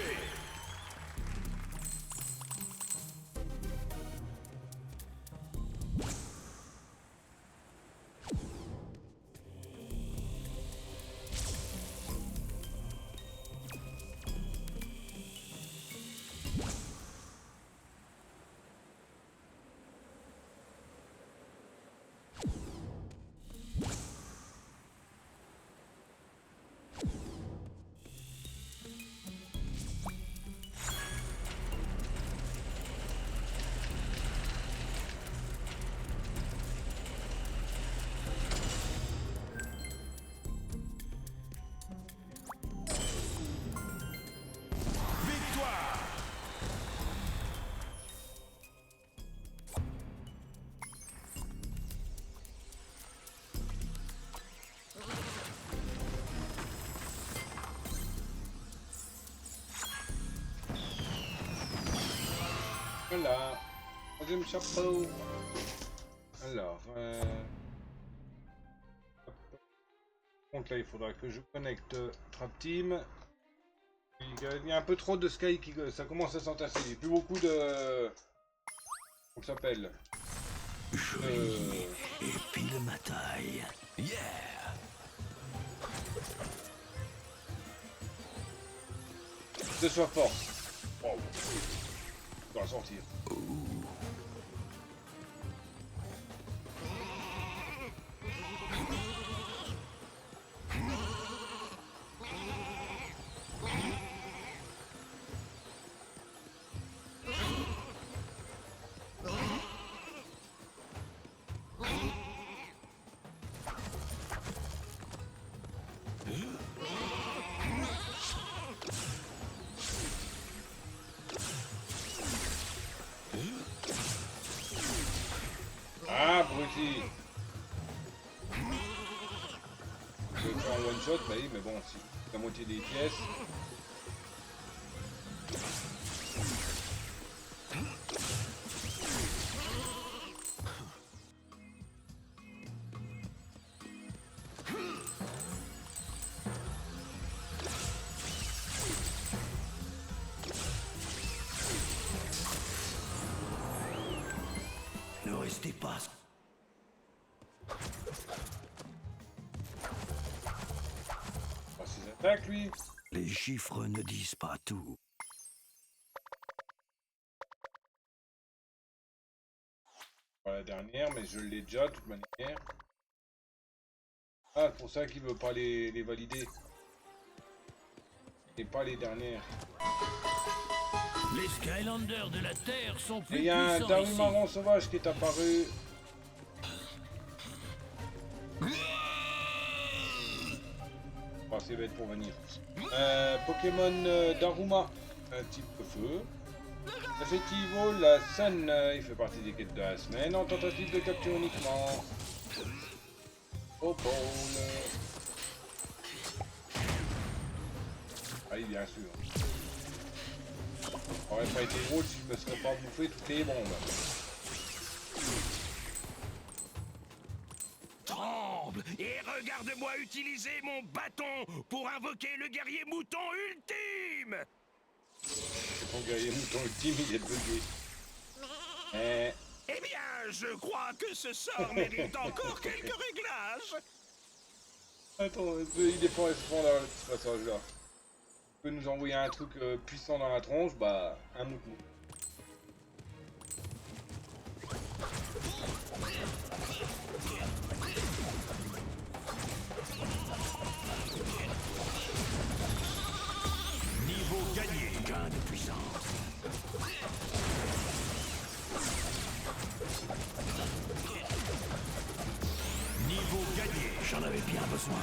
Voilà. Troisième chapeau. Alors, donc là, il faudra que je connecte Trap Team. Il y a un peu trop de Sky qui... Ça commence à s'entasser. Il n'y a plus beaucoup de... Comment ça s'appelle Et pile ma taille. Yeah. De sa force. Wow. On doit la sortir. Ah, abruti. Je vais le faire en one shot, bah oui, mais bon, si la moitié des pièces. Ne restez pas. Pas ses attaques, lui. Les chiffres ne disent pas tout. Pas la dernière, mais je l'ai déjà, de toute manière. Ah, c'est pour ça qu'il veut pas les valider. Et pas les dernières. Les Skylanders de la Terre sont Et plus il y a un puissants ici. Darumaran sauvage qui est apparu. C'est bête pour venir. Pokémon Daruma, un type de feu. Effectivement, la Sun, il fait partie des quêtes de la semaine en tentative de capture uniquement. Au pôle. Ah oui, bien sûr. Ça aurait pas été drôle si je me serais pas bouffé toutes les bombes. Tremble et regarde-moi utiliser mon bâton pour invoquer le guerrier mouton ultime. Ton guerrier mouton ultime, il est bugué. Eh bien, je crois que ce sort mérite encore quelques réglages. Attends, il est pas fort là, ce passage-là. Tu peux nous envoyer un truc puissant dans la tronche, bah, un mouton. Niveau gagné. Gain de puissance. Niveau gagné. J'en avais bien besoin.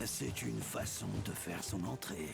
C'est une façon de faire son entrée.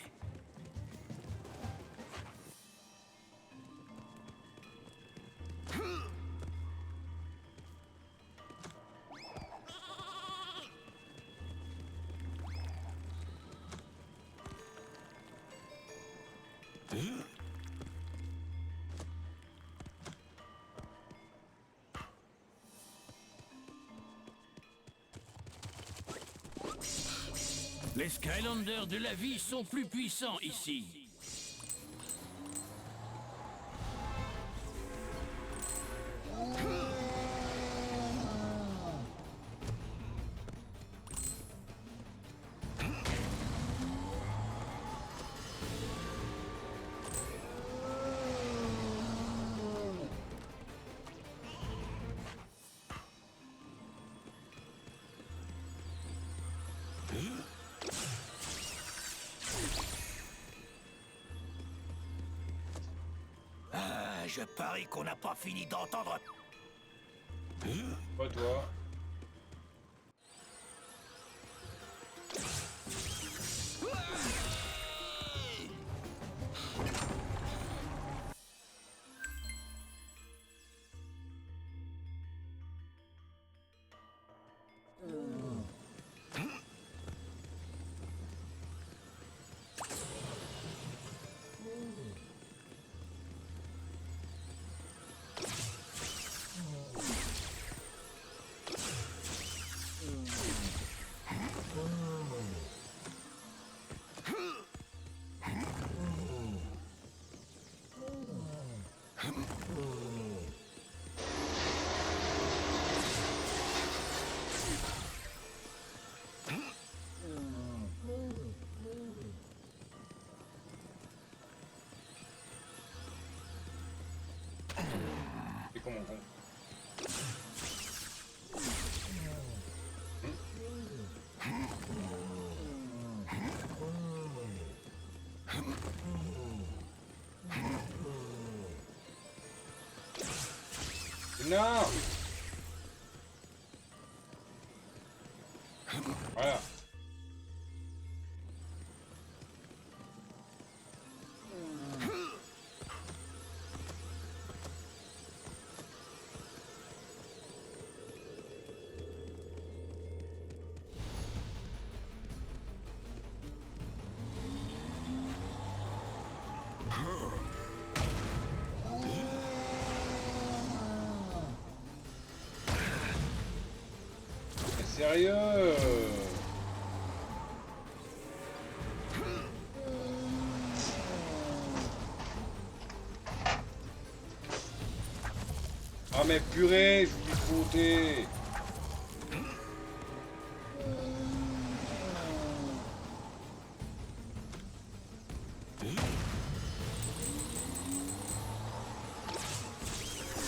Les Skylanders de la vie sont plus puissants ici. Je parie qu'on n'a pas fini d'entendre. Pas toi. C'est comment con. Non. Voilà. Mais sérieux? Ah mais purée, je suis sauté.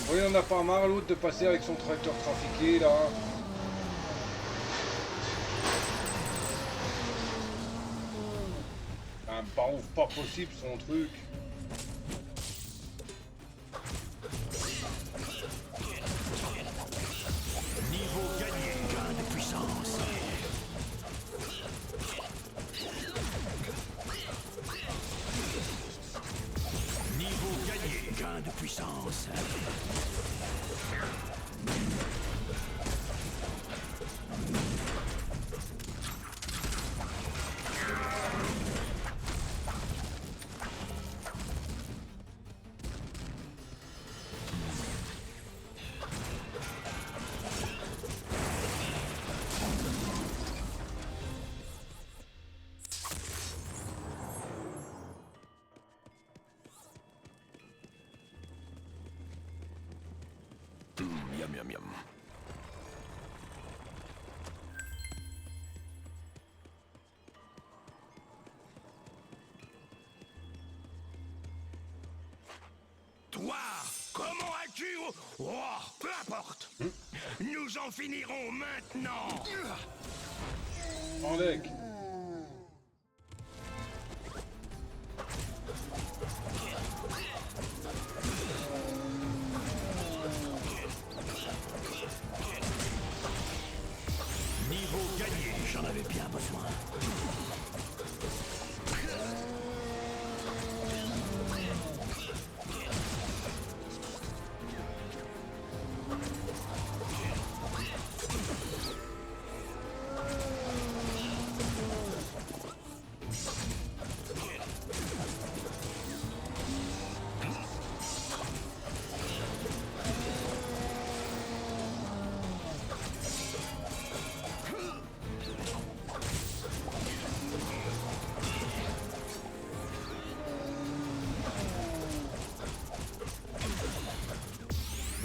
Oui, on a pas marre l'autre de passer avec son tracteur trafiqué là. Un barouf pas possible son truc. de puissance. Miam miam miam. Toi, comment as-tu... Oh, peu importe. Nous en finirons maintenant. En deck. Niveau gagné, j'en avais bien besoin.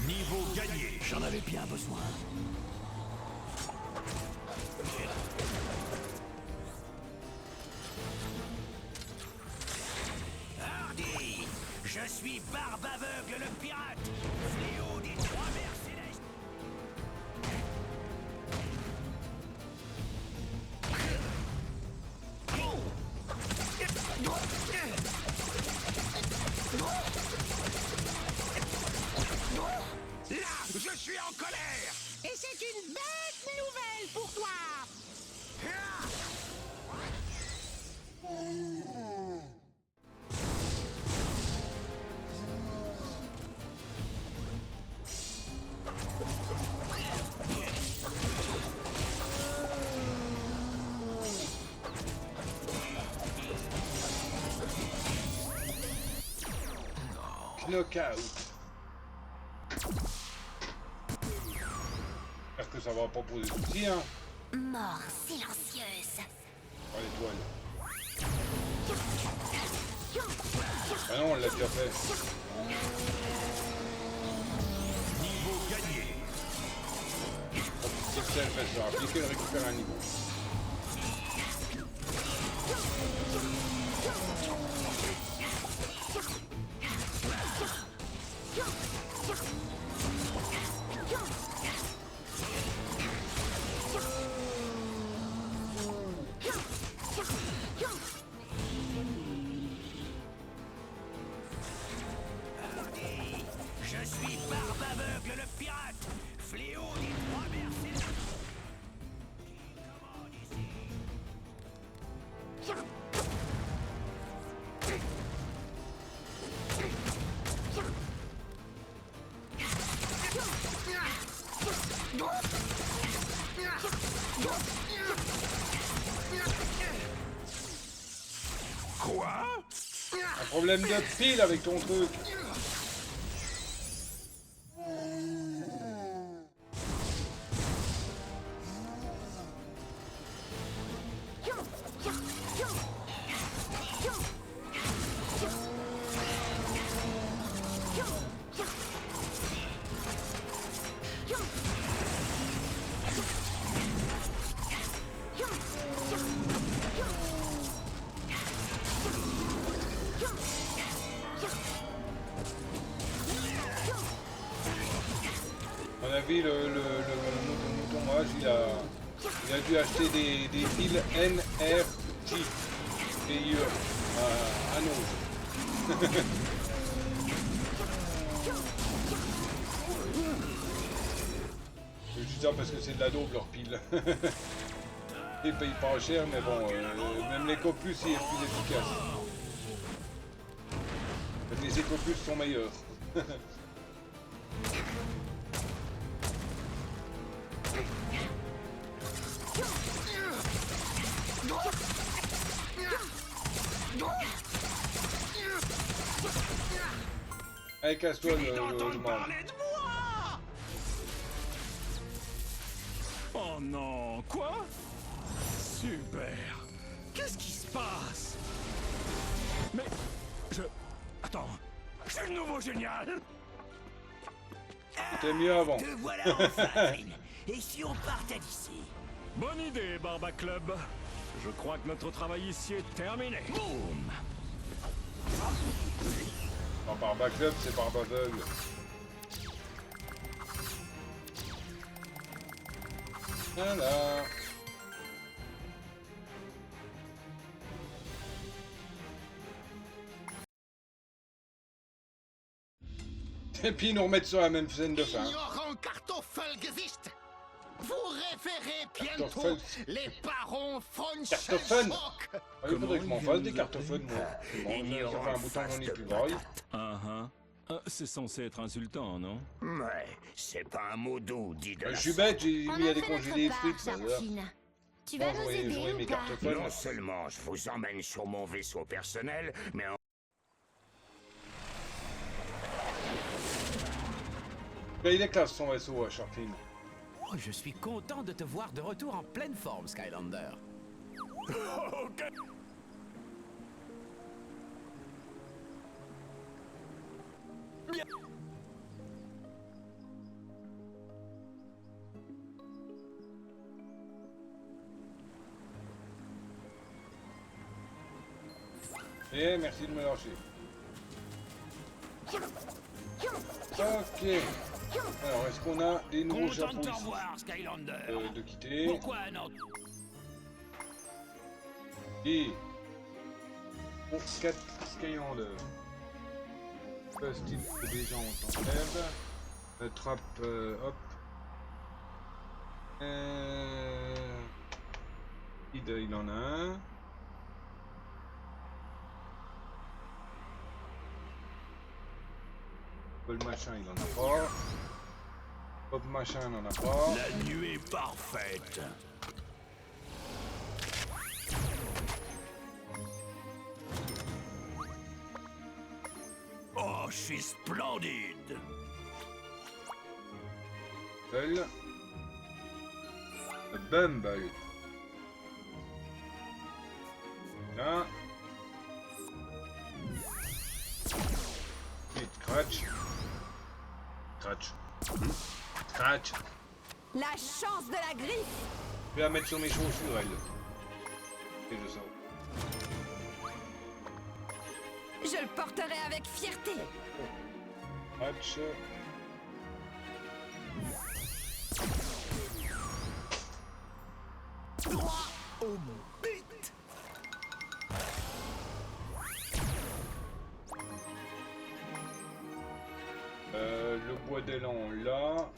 Niveau gagné, j'en avais bien besoin. Hardy, je suis Barbe Aveugle le pirate, fléau des trois mers célestes. Là, je suis en colère. Et c'est une bête nouvelle pour toi. Knockout. Est-ce que ça va pas poser de soucis, hein? Mort silencieuse. Oh, l'étoile. Ah non, on l'a déjà fait. Niveau gagné. C'est que ça, elle fait ça. Appliquer, elle récupère un niveau. Hardy, je suis Barbe Aveugle le pirate, fléau des trois mers célestes. Qui commande ici? Quoi? Un problème de pile avec ton truc. À mon avis, le mouton mage, il a dû acheter des piles NRJ. PIE à Nose. Je dis ça parce que c'est de la daube leur pile. Ils payent pas cher, mais bon, même l'Ecopus il est plus efficace. Les Ecopus sont meilleurs. Allez, casse-toi Fini le d'entendre mal. parler de moi. Oh non, quoi? Super. Qu'est-ce qui se passe? Mais Attends, C'est le nouveau génial. C'était mieux avant. Te voilà enfin, Flynn. Et si on partait d'ici? bonne idée, Barba Club. Je crois que notre travail ici est terminé. Boum! Non, Barba Club, c'est Barba aveugle. Voilà. Et puis ils nous remettent sur la même scène de fin. Ignorant Kartoffelgesicht. Vous référez bientôt Kartoffel. les barons von Kartoffeln. Schellschock. Ah, il faudrait que je m'en fasse des cartoffeles, moi. Bon, ça Ignorant fait un bouton face j'en ai de plus pareil. C'est censé être insultant, non? Ouais, c'est pas un mot doux, dit de Je la suis bête, j'ai On mis à a fait décongeler les notre frites, part, ça va. Sharpin. Tu vas Bon, nous j'aurais aider mes ou pas? cartoffeles. Non seulement je vous emmène sur mon vaisseau personnel, mais en... Là, il est classe son vaisseau, Sharpin. Oh, je suis content de te voir de retour en pleine forme, Skylander. Et merci de me lâcher. Ok. Alors, est-ce qu'on a des nouveaux Content chapeaux de te ici revoir, Skylander. de quitter. Pourquoi non? Et... Bon, 4 Skylander. First il fait déjà en temps faible. Trappe, hop. Il en a un. Paul machin, il en a pas. Pop machin, il en a pas. La nuée parfaite. Oh, je suis splendide. Bumble. Bumble. Là. Et scratch. Scratch. Scratch. La chance de la griffe! Je vais la mettre sur mes chaussures, elle. Et je sors. Je le porterai avec fierté! Scratch. Droit au but. Le bois d'élan là.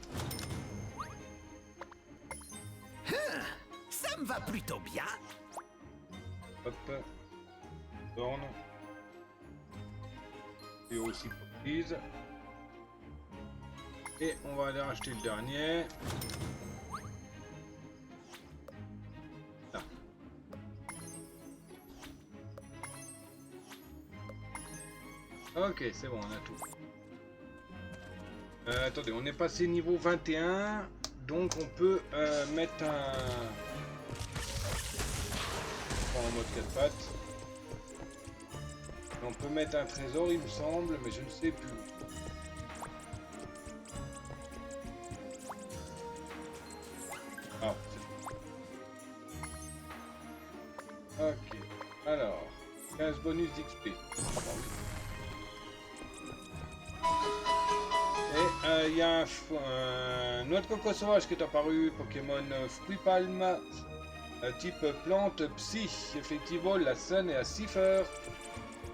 Ça me va plutôt bien. Hop. Borne. Et aussi prise. Et on va aller racheter le dernier. Là. Ok, c'est bon, on a tout. Attendez, on est passé niveau 21, donc on peut mettre un... en mode 4 pattes. On peut mettre un trésor, il me semble, mais je ne sais plus. Ah, ok, alors, 15 bonus d'XP. Et il y a un noix de coco sauvage qui est apparu, Pokémon fruit palme, type plante psy, effectivement la Sun et la Cipher.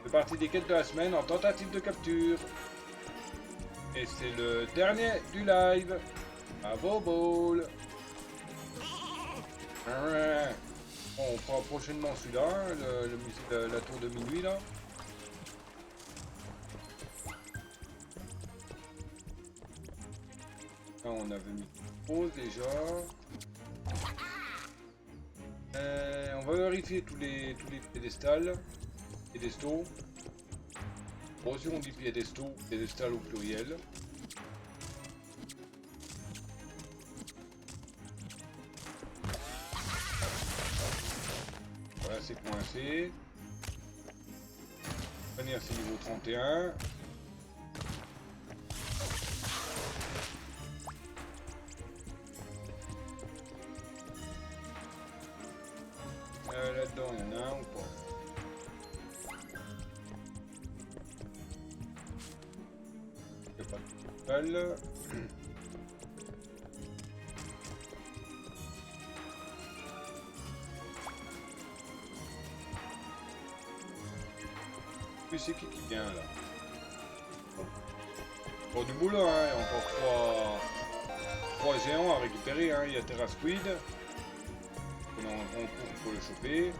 Fait partie des quêtes de la semaine en tentative de capture. Et c'est le dernier du live. Bravo Ball. Bon, on fera prochainement celui-là, la tour de minuit là. Là, on avait mis pause déjà. On va vérifier tous les pédestaux. Bon, si on dit pédestal au pluriel. Voilà, c'est coincé. Venir, c'est niveau 31. Là-dedans, il y en a un ou pas? Il n'y a pas de balle. Puis c'est qui vient là? Bon, du boulot, hein. Il y a encore 3 géants à récupérer, hein. Il y a Terra Squid. On est en cours pour le choper.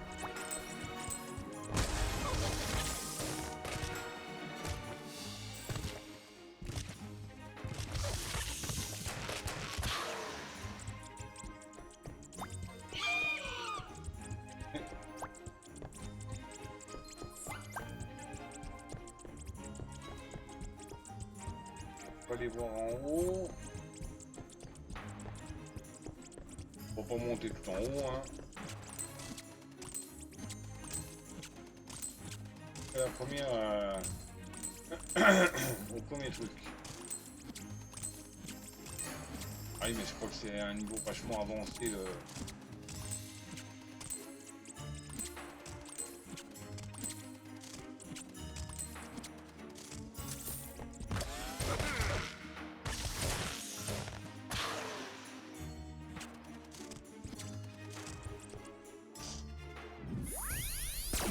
On va aller voir en haut. Faut pas monter tout en haut, hein. La première au premier truc. Ah oui, mais je crois que c'est un niveau vachement avancé.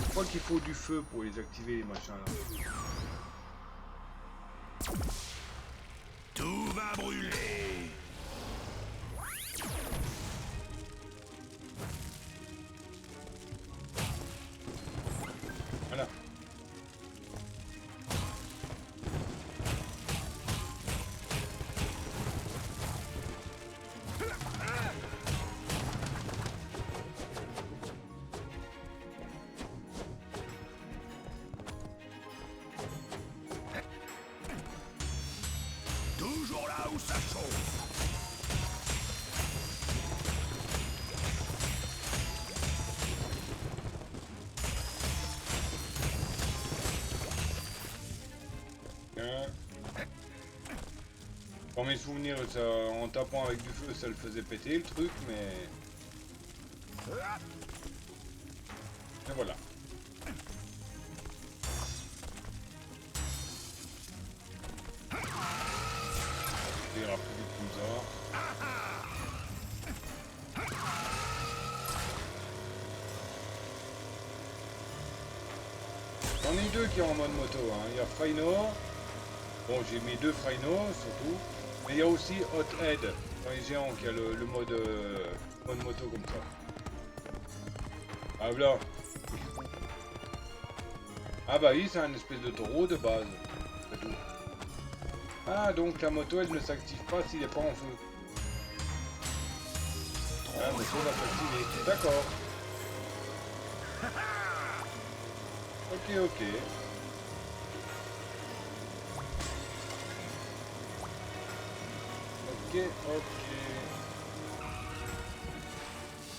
Je crois qu'il faut du feu pour les activer, les machins là. Tout va brûler. Voilà. Toujours là où ça chauffe. Dans mes souvenirs, ça, en tapant avec du feu, ça le faisait péter le truc, mais... Et voilà. Ça ira plus vite comme ça. J'en ai deux qui sont en mode moto, hein. Il y a Fraino. Bon, j'ai mis 2 Fraino surtout. Mais il y a aussi Hot Head dans les géants qui a le mode moto comme ça. Ah voilà. Ah bah oui, c'est un espèce de taureau de base. C'est tout. Ah donc la moto elle ne s'active pas s'il n'est pas en feu. La moto va s'activer. D'accord. Ok. Ok.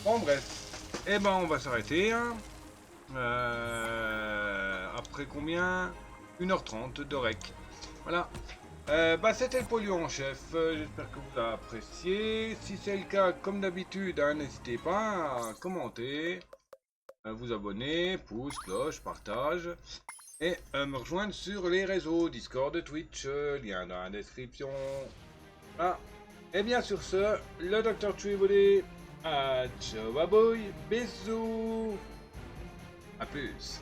Bon bref. Eh ben on va s'arrêter. Hein. Après combien? 1h30 de rec. Voilà. Bah c'était le polluant en chef. J'espère que vous avez apprécié. Si c'est le cas, comme d'habitude, hein, n'hésitez pas à commenter, à vous abonner, pouce, cloche, partage. Et me rejoindre sur les réseaux, Discord, Twitch, lien dans la description. Ah. Et bien sur ce, le Dr. Chewie vous dit ciao babouille, bisous, à plus.